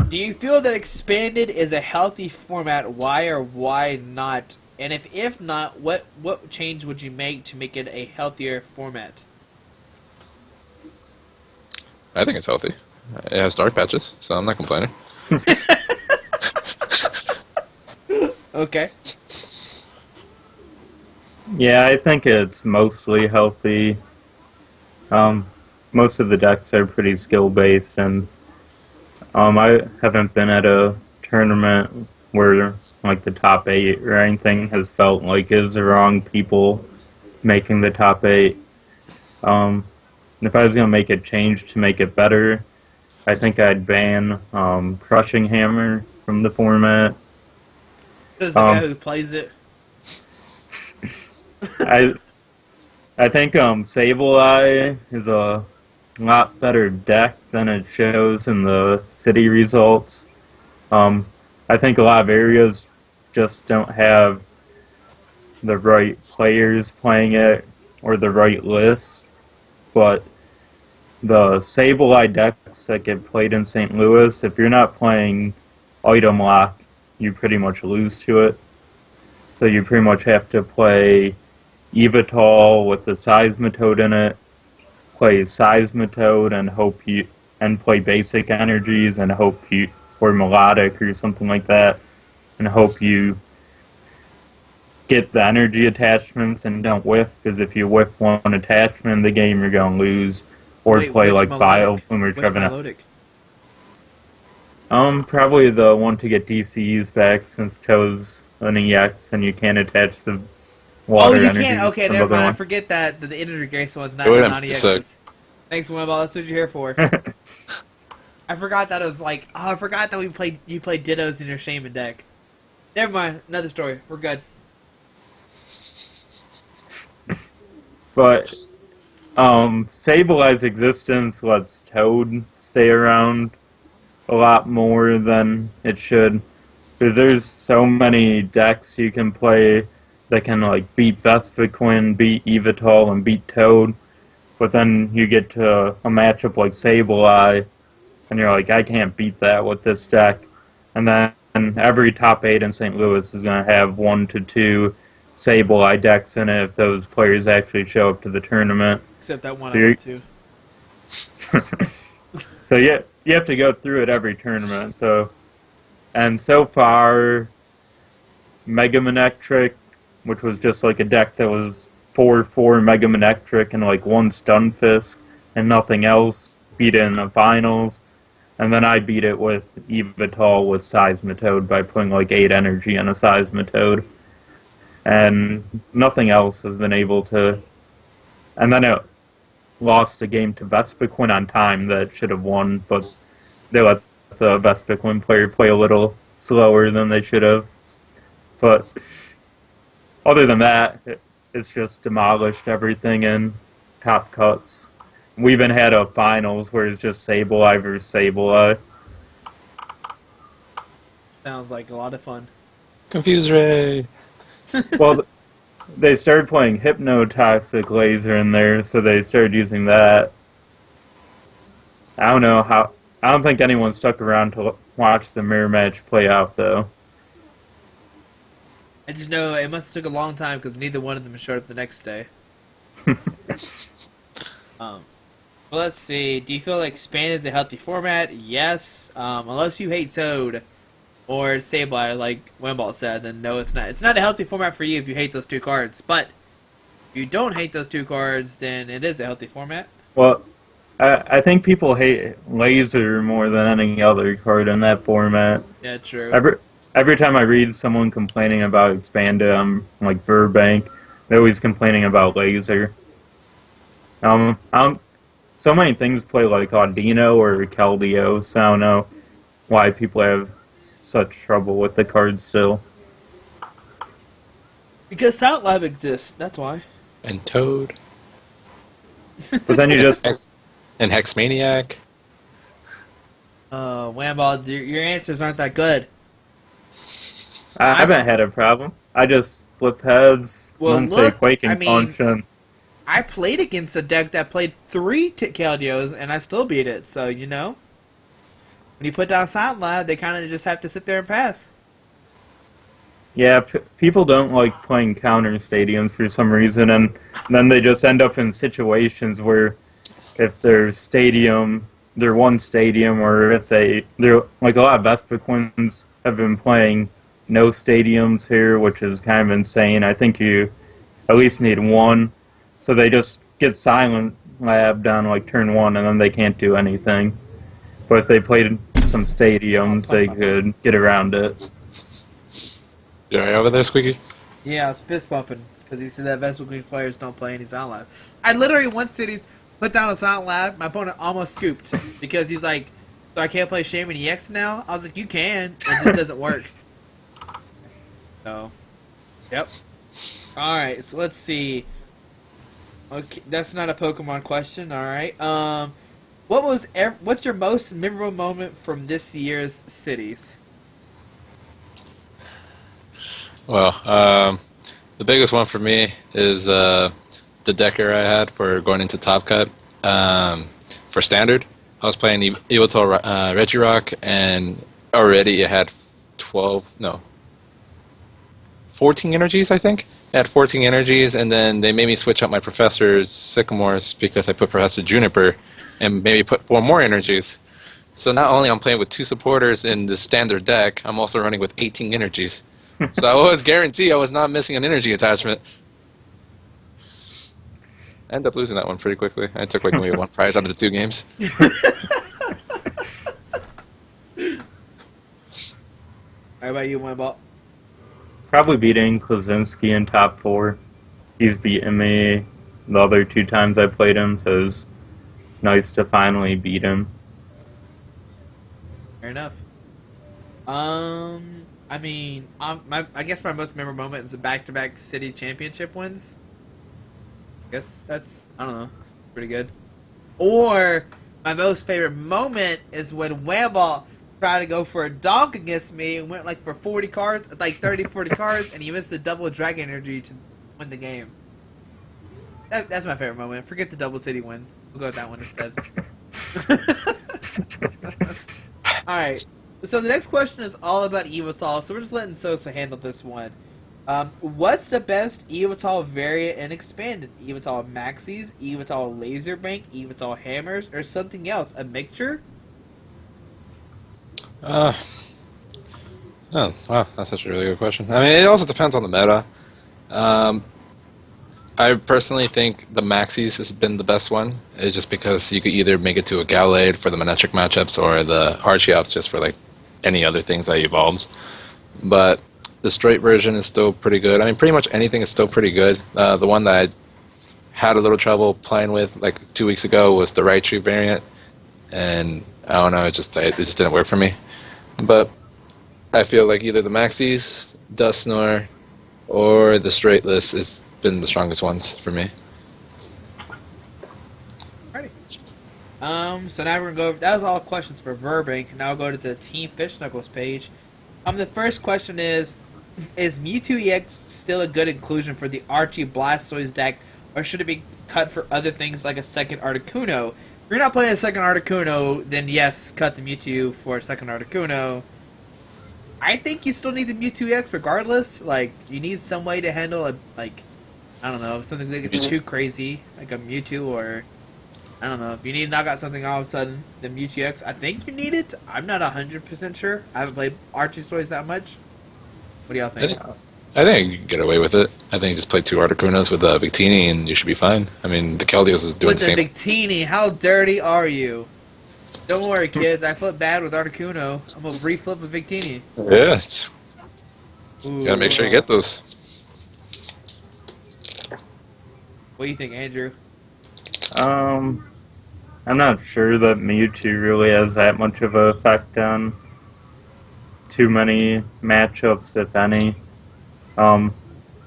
Do you feel that expanded is a healthy format? Why or why not? And if not, what change would you make to make it a healthier format? I think it's healthy. It has dark patches, so I'm not complaining. Okay. Yeah, I think it's mostly healthy. Most of the decks are pretty skill-based, and I haven't been at a tournament where like the top 8 or anything has felt like is the wrong people making the top 8. If I was going to make a change to make it better, I think I'd ban Crushing Hammer from the format. This is the guy who plays it. I think Sableye is a lot better deck than it shows in the city results. I think a lot of areas just don't have the right players playing it or the right lists, but the Sableye decks that get played in St. Louis, if you're not playing Item Lock, you pretty much lose to it. So you pretty much have to play Evatol with the Seismitoad in it, play Seismitoad and play basic energies and hope you, or melodic or something like that, and hope you get the energy attachments and don't whiff, because if you whiff one attachment in the game, you're going to lose. Or Wait, play like melodic? Bioflume or Which Trevenant. melodic? Probably the one to get DCs back, since Toe's an EX and you can't attach the water you energies. can't. Okay, from never the other mind. I one. forget that the energy grace one's not It the wouldn't non be sick. EXs. Thanks, Wimball. That's what you're here for. I forgot that it was like. Oh, I forgot that you played Dittos in your Shaman deck. Never mind. Another story. We're good. But Sablei's existence lets Toad stay around a lot more than it should. Because there's so many decks you can play that can like beat Vespiquen, beat Evital, and beat Toad. But then you get to a matchup like Sableye, and you're like, I can't beat that with this deck. And then every top 8 in St. Louis is going to have 1 to 2 Sableye decks in it if those players actually show up to the tournament. Except that one So I went to. So you have to go through it every tournament. So far, Mega Manectric, which was just like a deck that was 4/4 Mega Manectric and like 1 Stunfisk and nothing else, beat it in the finals. And then I beat it with Evital with Seismitoad by putting like 8 energy in a Seismitoad. And nothing else has been able to. And then it lost a game to Vespiquen on time that should have won, but they let the Vespiquen player play a little slower than they should have. But other than that, it's just demolished everything in top cuts. We even had a finals where it's just Sableye versus Sableye. Sounds like a lot of fun. Confuse Ray. Well, they started playing Hypnotoxic Laser in there, so they started using that. I don't know how. I don't think anyone stuck around to watch the mirror match play out, though. I just know it must have took a long time because neither one of them showed up the next day. Well, let's see. Do you feel like Expanded is a healthy format? Yes. Unless you hate Toad or Sableye, like Wimball said, then no, it's not. It's not a healthy format for you if you hate those 2 cards. But if you don't hate those 2 cards, then it is a healthy format. Well, I think people hate Laser more than any other card in that format. Yeah, true. Every time I read someone complaining about Expanded, I'm like Burbank. They're always complaining about Laser. So many things play like Audino or Keldeo, so I don't know why people have such trouble with the cards still. Because Silent Lab exists. That's why. And Toad. But then you just And Hexmaniac. Wimball, your answers aren't that good. I haven't had a problem. I just flip heads, Well, then say look, Quaking I mean- Punch, and I played against a deck that played 3 Keldeos, and I still beat it. So, you know, when you put down Silent Lab, they kind of just have to sit there and pass. yeah, people don't like playing counter stadiums for some reason, and then they just end up in situations where if their stadium, their one stadium, or if they're like a lot of Vespiquens have been playing no stadiums here, which is kind of insane. I think you at least need one. So they just get Silent Lab down like turn 1, and then they can't do anything. But if they played some stadiums, they could get around it. You alright over there, Squeaky? Yeah, I was fist bumping because he said that Vestal Queen players don't play any Silent Lab. I literally once cities put down a Silent Lab. My opponent almost scooped because he's like, "So I can't play Shaman EX now?" I was like, "You can, it just doesn't work." So, yep. All right, so let's see. Okay, that's not a Pokemon question. All right. What's your most memorable moment from this year's cities? Well, the biggest one for me is the Decker I had for going into Top Cut. For Standard, I was playing Evital Regirock, and already it had 14 energies, I think. It had 14 energies, and then they made me switch out my Professor's Sycamores because I put Professor Juniper and maybe put 4 more energies. So not only I'm playing with 2 supporters in the standard deck, I'm also running with 18 energies. So I was guaranteed I was not missing an energy attachment. I ended up losing that one pretty quickly. I took like maybe 1 prize out of the 2 games. How about you, Wimball? Probably beating Klaczynski in top 4. he's beaten me the other 2 times I played him, so it's nice to finally beat him. Fair enough. I mean, I guess my most memorable moment is the back-to-back city championship wins. I guess that's, I don't know, it's pretty good. Or my most favorite moment is when Wamball tried to go for a donk against me and went like for 40 cards, like 30, 40 cards, and he missed the double dragon energy to win the game. That's my favorite moment. Forget the double city wins. We'll go with that one instead. Alright, so the next question is all about Evital, so we're just letting Sosa handle this one. What's the best Evital variant and expanded? Evital Maxis, Evital Laser Bank, Evital Hammers, or something else? A mixture? Oh, wow, that's such a really good question. I mean, it also depends on the meta. I personally think the Maxis has been the best one. It's just because you could either make it to a Gallade for the Manectric matchups or the Archeops just for like any other things that evolves. But the straight version is still pretty good. I mean, pretty much anything is still pretty good. The one that I had a little trouble playing with like 2 weeks ago was the Raichu variant, and I don't know, it just didn't work for me. But I feel like either the Maxis, Dusknoir, or the Straightless has been the strongest ones for me. Alrighty. So now we're gonna go over, that was all questions for Verbank. Now we'll go to the Team Fish Knuckles page. The first question is Mewtwo EX still a good inclusion for the Archie Blastoise deck, or should it be cut for other things like a second Articuno? If you're not playing a second Articuno, then yes, cut the Mewtwo for a second Articuno. I think you still need the Mewtwo EX regardless. Like, you need some way to handle a, like, I don't know, something that gets too crazy, like a Mewtwo, or I don't know, if you need to knock out something all of a sudden, the Mewtwo EX, I think you need it. I'm not 100% sure. I haven't played Archie Stories that much. What do y'all think? I think you can get away with it. I think just play 2 Articunos with Victini and you should be fine. I mean, the Keldeos is doing With the same. With the Victini, how dirty are you? Don't worry, kids. I flip bad with Articuno. I'm gonna reflip with Victini. Yeah, you gotta make sure you get those. What do you think, Andrew? I'm not sure that Mewtwo really has that much of an effect on too many matchups, if any. I'm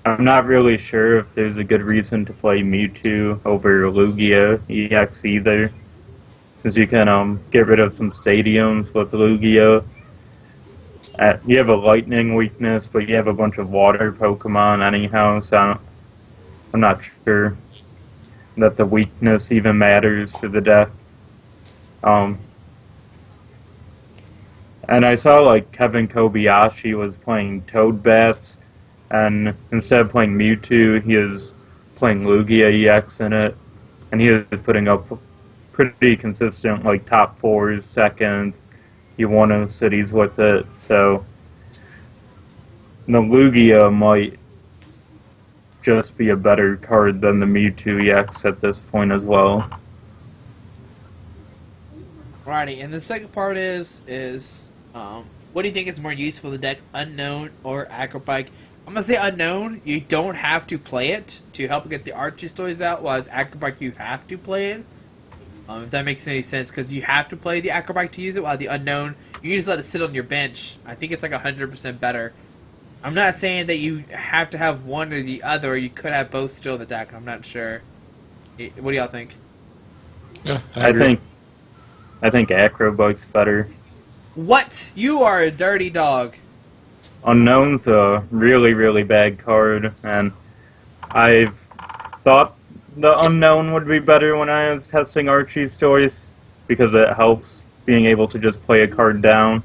not really sure if there's a good reason to play Mewtwo over Lugia EX either, since you can get rid of some stadiums with Lugia. You have a lightning weakness, but you have a bunch of water Pokemon anyhow, so I'm not sure that the weakness even matters for the deck. And I saw like Kevin Kobayashi was playing Toadbats, and instead of playing Mewtwo, he is playing Lugia EX in it, and he is putting up pretty consistent like top 4s, second. He won in cities with it, so the Lugia might just be a better card than the Mewtwo EX at this point as well. Alrighty, and the second part is what do you think is more useful in the deck, Unknown or Acrobike? I'm gonna say Unknown. You don't have to play it to help get the Archie Stories out, while with Acrobike you have to play it. If that makes any sense, because you have to play the Acrobike to use it, while the Unknown, you can just let it sit on your bench. I think it's like 100% better. I'm not saying that you have to have one or the other, or you could have both still in the deck. I'm not sure. What do y'all think? Yeah, I think Acrobike's better. What? You are a dirty dog. Unknown's a really, really bad card, and I've thought the Unknown would be better when I was testing Archie's Toys, because it helps being able to just play a card down.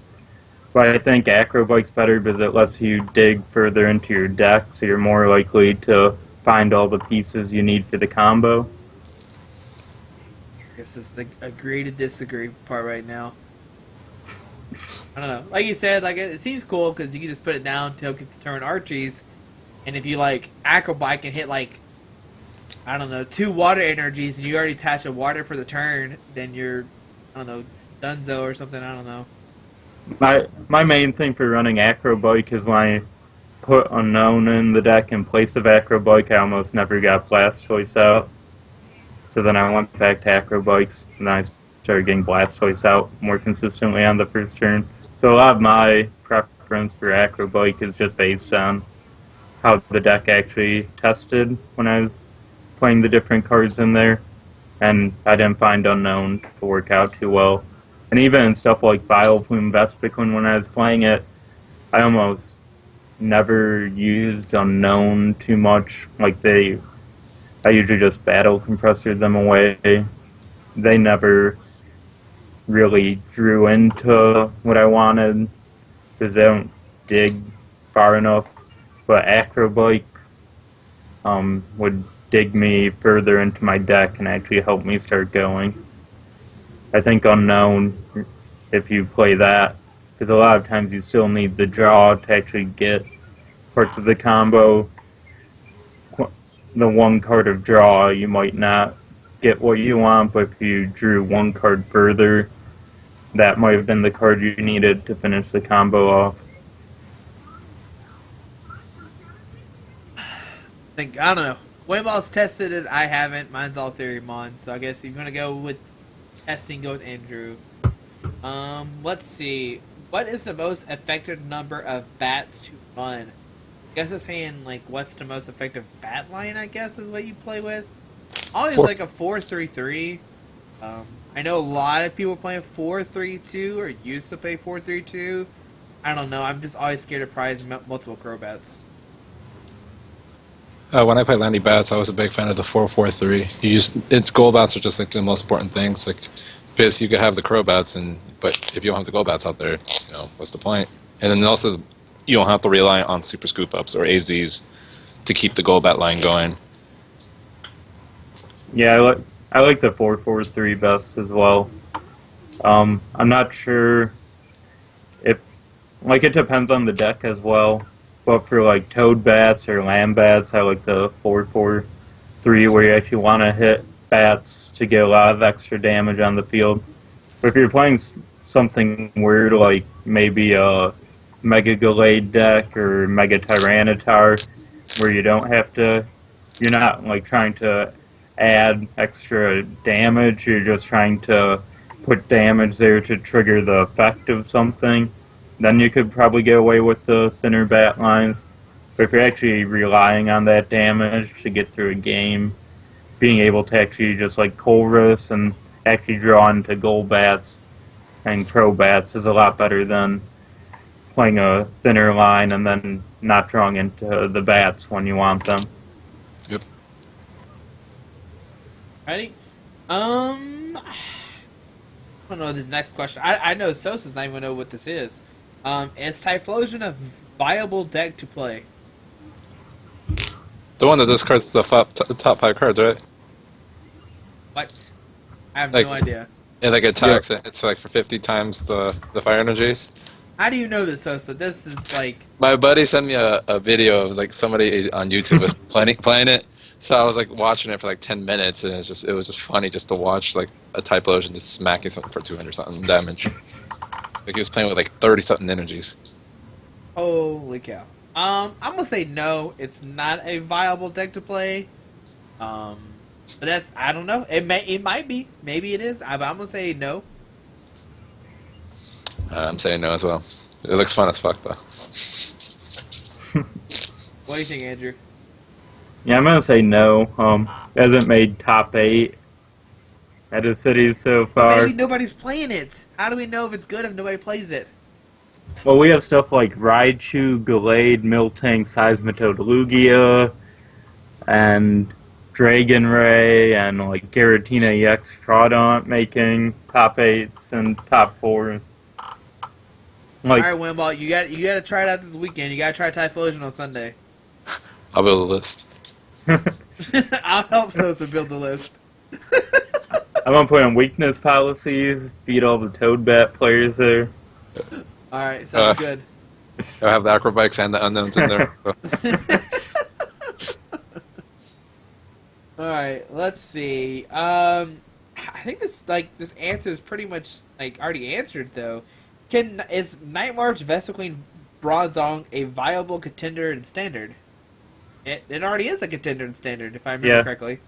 But I think Acrobike's better because it lets you dig further into your deck, so you're more likely to find all the pieces you need for the combo. I guess it's the agree to disagree part right now. I don't know. Like you said, like it seems cool because you can just put it down to get the turn Archies, and if you like Acrobike and hit like, I don't know, 2 water energies and you already attach a water for the turn, then you're, I don't know, Dunzo or something. I don't know. My main thing for running Acrobike is when I put Unknown in the deck in place of Acrobike, I almost never got Blastoise out. So then I went back to Acrobikes, and then I started getting Blastoise out more consistently on the first turn. So a lot of my preference for Acrobike is just based on how the deck actually tested when I was playing the different cards in there. And I didn't find Unknown to work out too well. And even in stuff like Vileplume Vespiquen, when I was playing it, I almost never used Unknown too much. I usually just Battle Compressor them away. They never really drew into what I wanted because they don't dig far enough. But Acrobike would dig me further into my deck and actually help me start going. I think Unknown, if you play that, because a lot of times you still need the draw to actually get parts of the combo. The one card of draw, you might not get what you want, but if you drew one card further, that might have been the card you needed to finish the combo off. I don't know. Wayne's tested it. I haven't. Mine's all Theorymon. So I guess if you're gonna go with testing, go with Andrew. Let's see. What is the most effective number of bats to run? I guess it's saying like what's the most effective bat line. I guess is what you play with. Always like a 4-3-3. I know a lot of people playing 4-3-2 or used to play 4-3-2. I don't know. I'm just always scared of prize multiple Crobats. When I played Landy Bats, I was a big fan of the 4-4-3. Its Golbats are just like the most important things. Like, because you could have the Crobats, but if you don't have the Golbats out there, what's the point? And then also, you don't have to rely on Super Scoop Ups or AZs to keep the Golbat line going. Yeah, I like the 4-4-3 best as well. I'm not sure if it depends on the deck as well. But for like Toad Bats or Land Bats, I like the 4-4-3 where you actually want to hit bats to get a lot of extra damage on the field. But if you're playing something weird like maybe a Mega Gallade deck or Mega Tyranitar, where you're not like trying to add extra damage, you're just trying to put damage there to trigger the effect of something, then you could probably get away with the thinner bat lines. But if you're actually relying on that damage to get through a game, being able to actually just like Colress and actually draw into Golbats and Crobats is a lot better than playing a thinner line and then not drawing into the bats when you want them. Yep. Ready? I don't know the next question. I know Sosa's not even know what this is. Is Typhlosion a viable deck to play? The one that discards the top 5 cards, right? What? I have Like, no idea. Yeah, like attacks it. It's like for 50 times the fire energies. How do you know this, Sosa? This is like... My buddy sent me a video of like somebody on YouTube was playing it. So I was like watching it for like 10 minutes, and it was just funny just to watch like a Typhlosion just smacking something for 200 something damage. Like he was playing with like 30 something energies. Holy cow. I'm gonna say no. It's not a viable deck to play. But that's, I don't know. It might be. Maybe it is. I'm gonna say no. I'm saying no as well. It looks fun as fuck though. What do you think, Andrew? Yeah, I'm gonna say no. It hasn't made top 8 at the cities so far. Maybe nobody's playing it. How do we know if it's good if nobody plays it? Well, we have stuff like Raichu, Gallade, Miltank, Seismitoad, Lugia, and Dragon Ray, and like Giratina EX Troudon making top 8s and top 4. Like, Alright, Wimball, you gotta try it out this weekend. You gotta try Typhlosion on Sunday. I'll build a list. I'll help Sosa build the list. I'm gonna put in weakness policies, beat all the Toadbat players there. Alright, sounds good. I have the acrobikes and the unknowns in there. So. Alright, let's see. I think this answer is pretty much like already answered though. Is Night March Vespiquen Bronzong a viable contender in Standard? It already is a contender in Standard, if I remember correctly.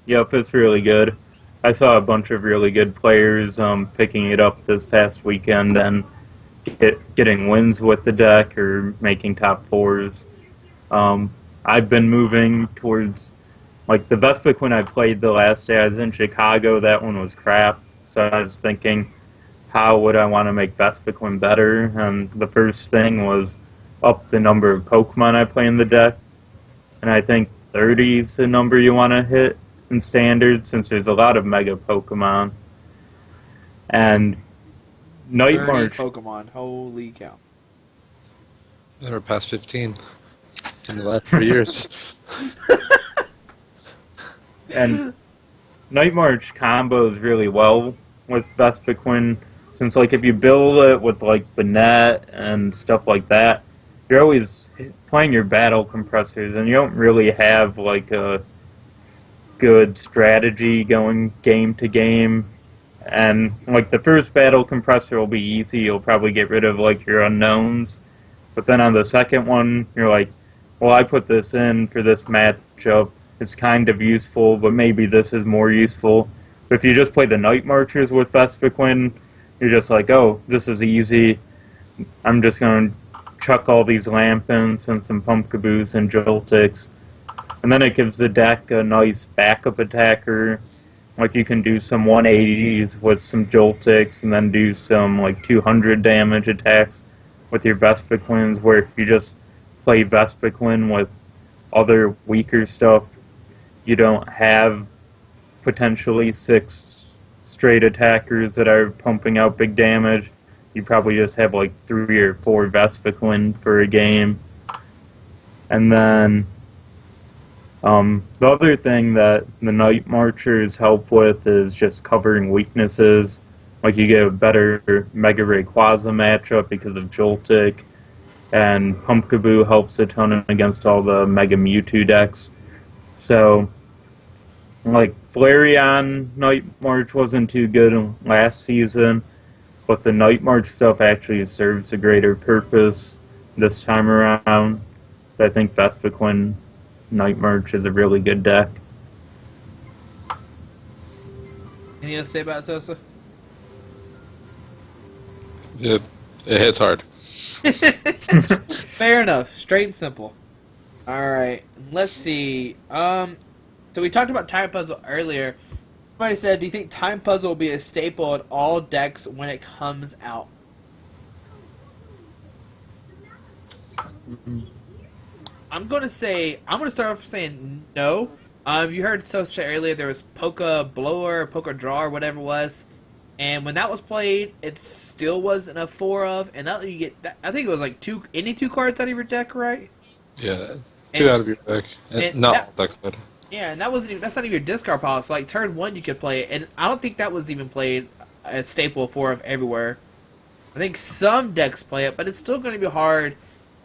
Yep, it's really good. I saw a bunch of really good players picking it up this past weekend and getting wins with the deck or making top fours. I've been moving towards, like, the Vespiquen I played the last day I was in Chicago. That one was crap. So I was thinking, how would I want to make Vespiquen better? And the first thing was up the number of Pokemon I play in the deck. And I think 30 is the number you want to hit in Standard, since there's a lot of Mega Pokemon. And Night 30 March. Pokemon, holy cow. Never past 15 in the last 3 years. And Night March combos really well with Vespiquen, since, like, if you build it with, like, the net and stuff like that, you're always playing your battle compressors, and you don't really have, like, a good strategy going game to game. And, like, the first battle compressor will be easy. You'll probably get rid of, like, your unknowns. But then on the second one, you're like, well, I put this in for this matchup. It's kind of useful, but maybe this is more useful. But if you just play the Night Marchers with Vespiquen, you're just like, oh, this is easy. I'm just going to chuck all these Lampents and some Pumpkaboos and Joltix. And then it gives the deck a nice backup attacker. Like, you can do some 180s with some Joltix and then do some, like, 200 damage attacks with your Vespiquens, where if you just play Vespiquen with other weaker stuff, you don't have potentially 6 straight attackers that are pumping out big damage. You probably just have like 3 or 4 Vespiquen for a game. And then the other thing that the Night Marchers help with is just covering weaknesses. Like, you get a better Mega Rayquaza matchup because of Joltik, and Pumpkaboo helps a ton against all the Mega Mewtwo decks. So, like, Flareon Night March wasn't too good last season, but the Night March stuff actually serves a greater purpose this time around. I think Vespiquen Night March is a really good deck. Anything else to say about it, Sosa? It hits hard. Fair enough. Straight and simple. Alright, let's see. So we talked about Time Puzzle earlier. Somebody said, do you think Time Puzzle will be a staple in all decks when it comes out? I'm going to start off saying no. You heard Sosa earlier, there was Poke Blower, Poke Draw, or whatever it was. And when that was played, it still wasn't a 4 of, and that you get, I think it was like any 2 cards out of your deck, right? Yeah, 2 out of your deck. Not all decks better. Yeah, and that's not even your discard pile. So, like, turn 1 you could play it, and I don't think that was even played a staple 4 of everywhere. I think some decks play it, but it's still going to be hard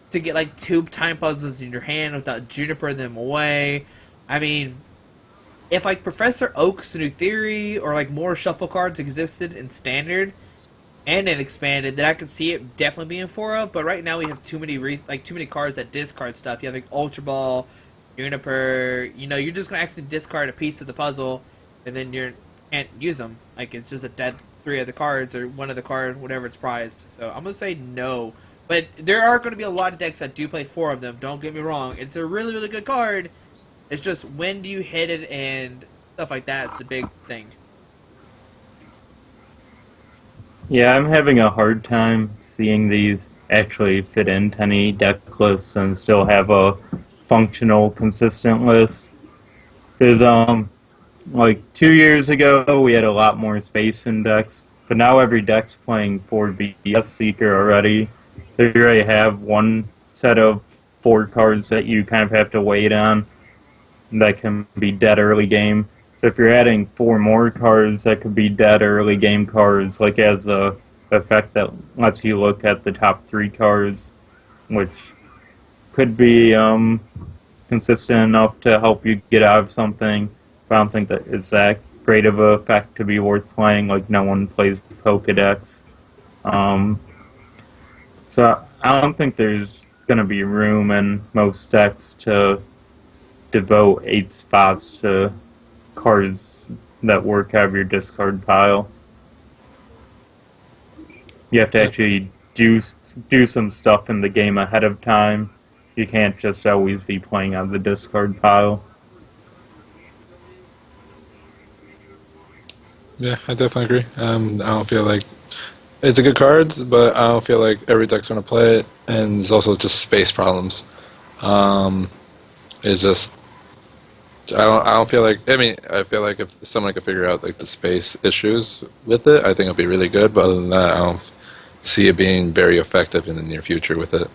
to get, like, 2 Time Puzzles in your hand without Juniper them away. I mean, if, like, Professor Oak's New Theory or, like, more shuffle cards existed in Standard and it expanded, then I could see it definitely being 4 of. But right now we have too many cards that discard stuff. You have, like, Ultra Ball, Juniper. You know, you're just going to actually discard a piece of the puzzle and then you can't use them. Like, it's just a dead 3 of the cards or 1 of the card, whatever it's prized. So I'm going to say no. But there are going to be a lot of decks that do play 4 of them. Don't get me wrong. It's a really, really good card. It's just, when do you hit it and stuff like that? It's a big thing. Yeah, I'm having a hard time seeing these actually fit into any deck lists and still have a functional, consistent list. Because, like, 2 years ago, we had a lot more space in decks, but now every deck's playing 4 BS Seeker already. So you already have one set of 4 cards that you kind of have to wait on that can be dead early game. So if you're adding 4 more cards that could be dead early game cards, like as a effect that lets you look at the top 3 cards, which could be consistent enough to help you get out of something, but I don't think that it's that great of a effect to be worth playing. Like, no one plays Pokedex. So I don't think there's gonna be room in most decks to devote 8 spots to cards that work out of your discard pile. You have to actually do some stuff in the game ahead of time. You can't just always be playing on the discard pile. Yeah, I definitely agree. I don't feel like it's a good cards, but I don't feel like every deck's gonna play it, and there's also just space problems. Um, it's just I don't feel like I feel like if someone could figure out like the space issues with it, I think it'll be really good. But other than that, I don't see it being very effective in the near future with it.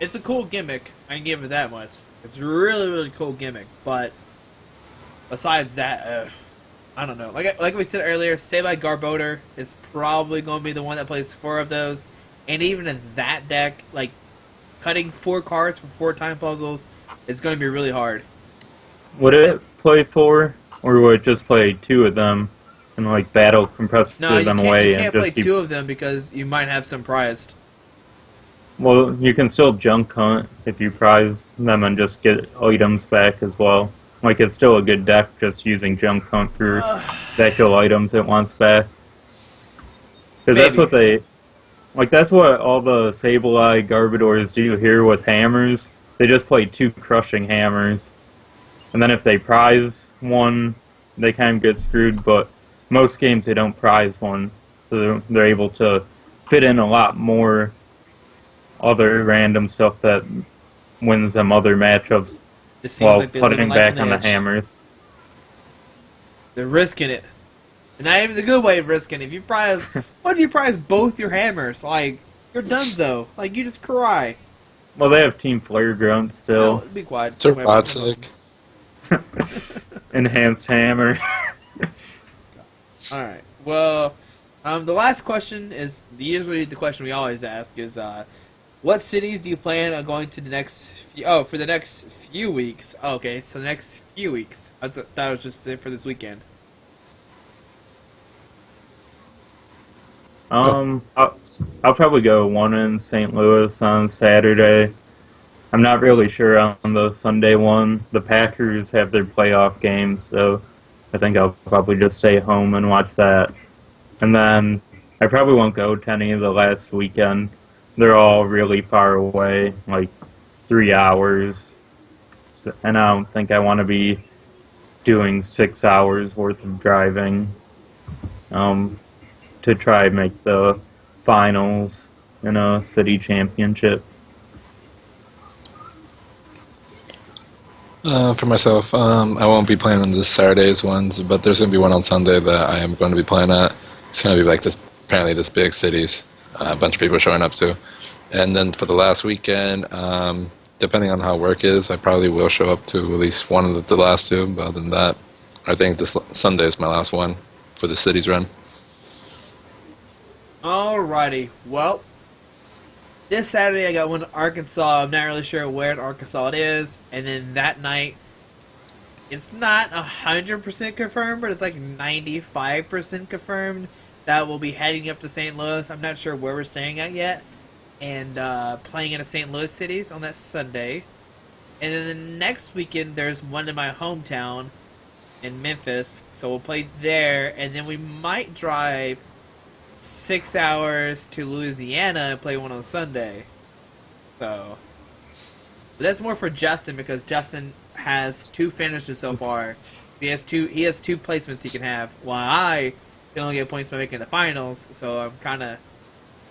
It's a cool gimmick. I can give it that much. It's a really, really cool gimmick. But besides that, I don't know. Like we said earlier, Saved Garbodor is probably going to be the one that plays 4 of those. And even in that deck, like, cutting 4 cards for 4 time puzzles is going to be really hard. Would it play 4, or would it just play 2 of them and like battle compress No, them you away can't and play just keep? 2 of them because you might have some prized. Well, you can still junk hunt if you prize them and just get items back as well. Like, it's still a good deck just using junk hunt for the actual items it wants back. Because that's what that's what all the Sableye Garbodors do here with hammers. They just play 2 crushing hammers. And then if they prize one, they kind of get screwed, but most games they don't prize one. So they're able to fit in a lot more other random stuff that wins them other matchups It seems while like they're living putting life back on on the edge. hammers. They're risking it. And not even the good way of risking it. If you prize, what if you prize both your hammers? Like, you're donezo. Like, you just cry. Well, they have Team Flare Grunt No, still. be quiet. It's their Whatever. bot sick. Enhanced hammer. Alright. Well, the last question is usually the question we always ask is, what cities do you plan on going to the next for the next few weeks? Oh, okay, so the next few weeks. I thought that was just it for this weekend. I'll probably go one in St. Louis on Saturday. I'm not really sure on the Sunday one. The Packers have their playoff game, so I think I'll probably just stay home and watch that. And then I probably won't go to any of the last weekend. They're all really far away, like 3 hours. And I don't think I want to be doing 6 hours worth of driving to try and make the finals in a city championship. For myself, I won't be playing on this Saturday's ones, but there's going to be one on Sunday that I am going to be playing at. It's going to be like this, apparently this big cities, a bunch of people showing up to. And then for the last weekend, depending on how work is, I probably will show up to at least one of the last 2. But other than that, I think this Sunday is my last one for the cities run. Alrighty. Well, this Saturday I got one to Arkansas. I'm not really sure where in Arkansas it is. And then that night, it's not 100% confirmed, but it's like 95% confirmed that we'll be heading up to St. Louis. I'm not sure where we're staying at yet. And playing in a St. Louis cities on that Sunday. And then the next weekend, there's one in my hometown in Memphis. So we'll play there. And then we might drive 6 hours to Louisiana and play one on Sunday. So, but that's more for Justin because Justin has 2 finishes so far. He has two placements he can have, while I can only get points by making the finals. So I'm kind of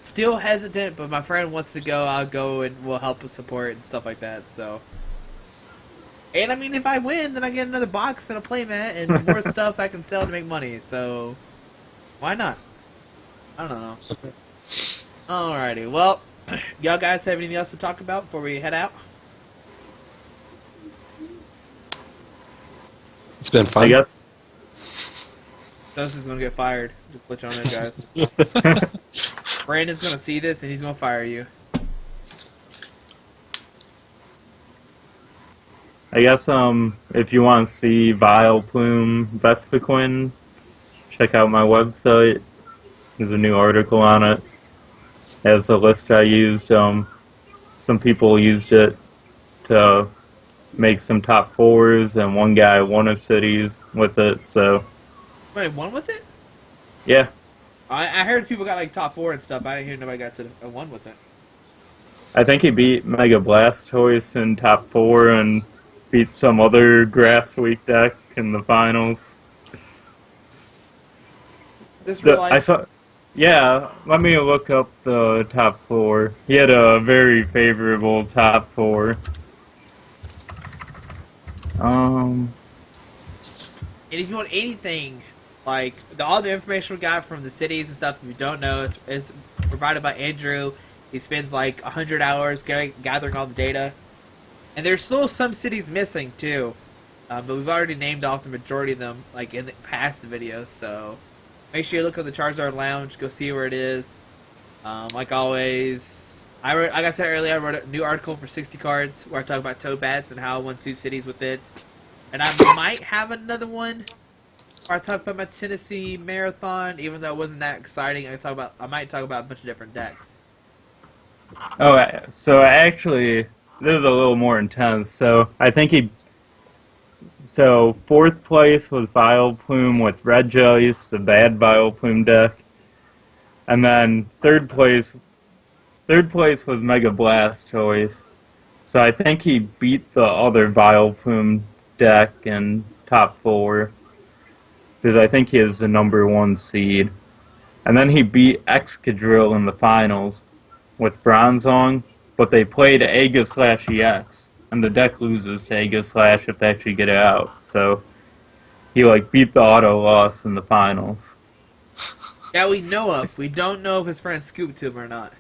still hesitant, but my friend wants to go. I'll go and we'll help with support and stuff like that. So, and I mean, if I win, then I get another box and a playmat and more stuff I can sell to make money. So, why not? I don't know. Alrighty, well, y'all guys have anything else to talk about before we head out? It's been fun. I guess. Justin's gonna get fired. Just let y'all know, guys. Brandon's gonna see this and he's gonna fire you. I guess if you want to see Vileplume Vespiquen, check out my website. There's a new article on it. as the list I used. Some people used it to make some top fours, and one guy won a cities with it. So Wait, one with it? yeah, I heard people got like top 4 and stuff. I didn't hear nobody got to a 1 with it. I think he beat Mega Blastoise in top four and beat some other Grass Week deck in the finals. This real I life. saw. Yeah, let me look up the top four. He had a very favorable top four. And if you want anything, like all the information we got from the cities and stuff, if you don't know, it's provided by Andrew. He spends like 100 hours gathering all the data. And there's still some cities missing too. But we've already named off the majority of them, like in the past videos, so make sure you look at the Charizard Lounge, go see where it is. Like always, like I said earlier, I wrote a new article for 60 cards where I talk about Toadbats and how I won 2 cities with it. And I might have another one where I talk about my Tennessee Marathon, even though it wasn't that exciting. I might talk about a bunch of different decks. Oh, so actually, this is a little more intense. So I think So fourth place was Vileplume with Regice, the bad Vileplume deck, and then third place was Mega Blastoise. So I think he beat the other Vileplume deck in top four, because I think he is the number 1 seed. And then he beat Excadrill in the finals with Bronzong, but they played Aegislash-EX, and the deck loses to Aegislash if they actually get it out. So he beat the auto loss in the finals. That we know of. We don't know if his friend scooped to him or not.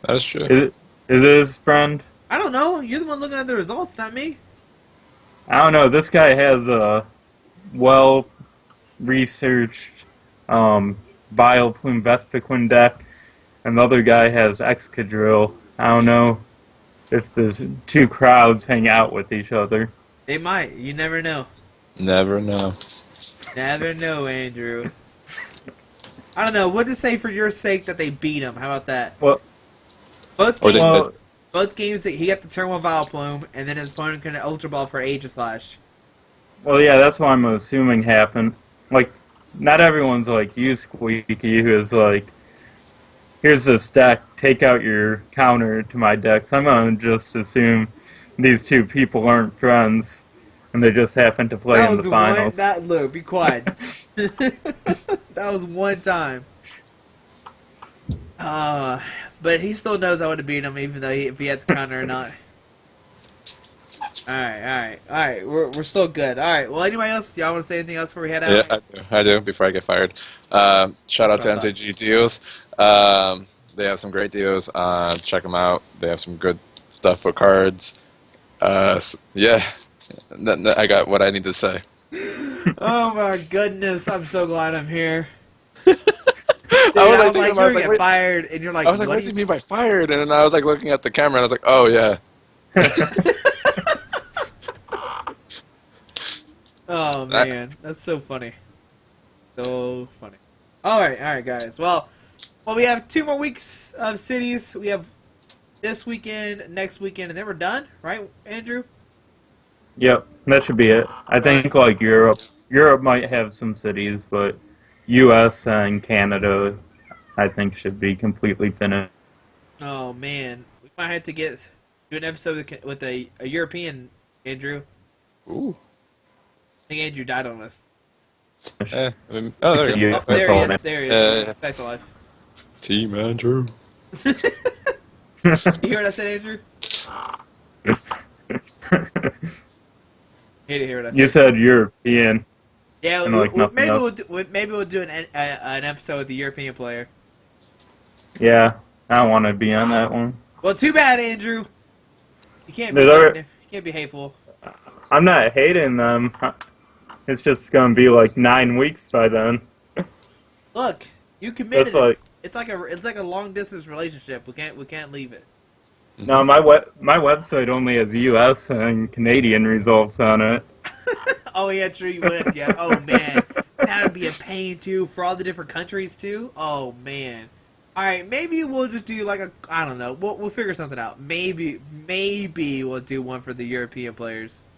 That is true. Is it his friend? I don't know. You're the one looking at the results, not me. I don't know. This guy has a well-researched Vileplume Vespiquen deck, and the other guy has Excadrill. I don't know if the two crowds hang out with each other. They might. You never know. Never know. Never know, Andrew. I don't know. What to say for your sake that they beat him? How about that? Well, Both Or games, they- well, both games that he got the turn 1 Vileplume, and then his opponent can Ultra Ball for Aegislash. well, yeah, that's what I'm assuming happened. Not everyone's like you, Squeaky, who is like, here's this deck, take out your counter to my deck. So I'm going to just assume these two people aren't friends, and they just happen to play That in was the finals. look, be quiet. That was one time. But he still knows I would have beat him, even though if he had the counter or not. All right. We're still good. All right. Well, anybody else? Y'all want to say anything else before we head out? Yeah, I do. Before I get fired, shout out to That's what I MTG Deals. They have some great deals. Check them out. They have some good stuff for cards. Yeah, I got what I need to say. Oh my goodness! I'm so glad I'm here. I Dude, was you're gonna get wait. fired, and you're like, I was like, what does he mean by fired? And then I was like looking at the camera, and I was like, oh yeah. Oh man, that's so funny. So funny. All right, guys. Well, we have 2 more weeks of cities. We have this weekend, next weekend, and then we're done, right, Andrew? Yep, that should be it. I think Europe might have some cities, but U.S. and Canada, I think, should be completely finished. Oh man, we might have to do an episode with a European Andrew. Ooh. I think Andrew died on us. Oh, there you go. Yeah, Oh, there he all. is. There he is. Yeah. Back to life. Team Andrew. You hear what I said, Andrew? He didn't hear what I said. You said European. Yeah, and like nothing maybe else. maybe we'll do an episode with the European player. Yeah, I don't want to be on that one. Well, too bad, Andrew. You can't be There's you can't be hateful. I'm not hating them. It's just gonna be like 9 weeks by then. Look, you committed. That's like It's like a long distance relationship. We can't leave it. no, my website only has U.S. and Canadian results on it. Oh yeah, true. You would. Yeah. Oh man, that would be a pain too for all the different countries too. Oh man. All right, maybe we'll just do like a. I don't know. We'll figure something out. Maybe we'll do one for the European players.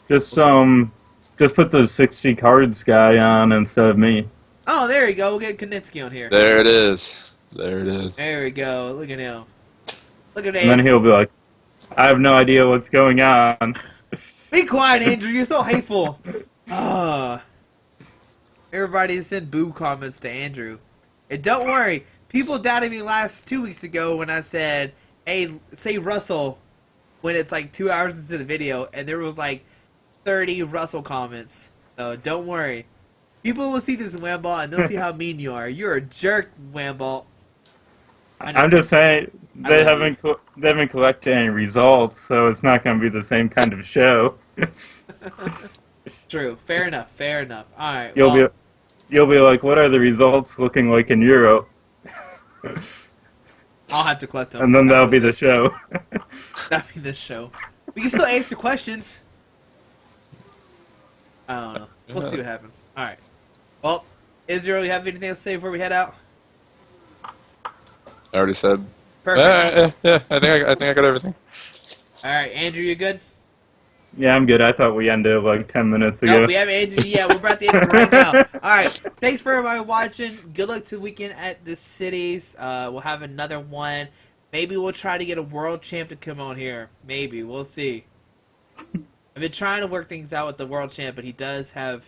Just put the 60 cards guy on instead of me. Oh, there you go. We'll get Kanitsky on here. There it is. There it is. There we go. Look at him. Look at And then him. he'll be like, I have no idea what's going on. Be quiet, Andrew. You're so hateful. Everybody send boo comments to Andrew. And don't worry. People doubted me 2 weeks ago when I said, hey, say Russell when it's like 2 hours into the video. And there was like 30 Russell comments. So don't worry. People will see this, Wamball, and they'll see how mean you are. You're a jerk, Wamball. I'm just saying they love haven't collected any results, so it's not going to be the same kind of show. True. Fair enough. Fair enough. All right. You'll be like, what are the results looking like in Europe? I'll have to collect them. And then That's that'll what be it the is. show. That'll be the show. We can still answer questions. I don't know. We'll see what happens. All right. Well, Israel, you have anything else to say before we head out? I already said. Perfect. Yeah. I think I got everything. All right, Andrew, you good? Yeah, I'm good. I thought we ended like 10 minutes ago. No, we haven't ended yet. We're about to end it right now. All right. Thanks for everybody watching. Good luck to the weekend at the cities. We'll have another one. Maybe we'll try to get a world champ to come on here. Maybe. We'll see. I've been trying to work things out with the world champ, but he does have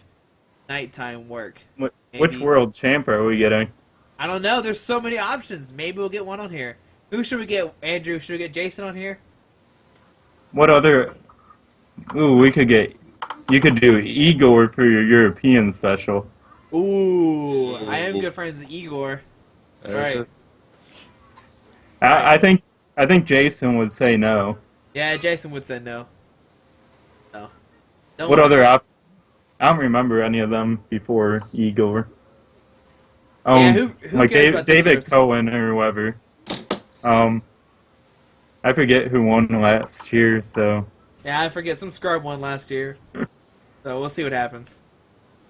nighttime work. Which Maybe- world champ are we getting? I don't know. There's so many options. Maybe we'll get one on here. Who should we get, Andrew? Should we get Jason on here? What other... Ooh, we could get... You could do Igor for your European special. Ooh, I am good friends with Igor. There Right. it is. I think Jason would say no. Yeah, Jason would say no. No. Don't What worry. other I don't remember any of them before Igor. Yeah, who like cares about this David episode? Cohen or whoever. I forget who won last year, so Yeah, I forget. Some scrub won last year. So we'll see what happens.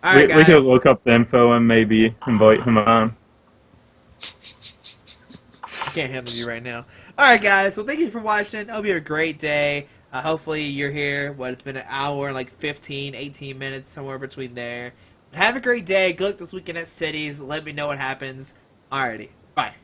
All right, we guys. could look up the info and maybe invite him on. I can't handle you right now. All right, guys. Well, thank you for watching. Hope you have a great day. Hopefully you're here. It's been an hour and like 15, 18 minutes, somewhere between there. Have a great day. Good luck this weekend at Cities. Let me know what happens. Alrighty. Bye.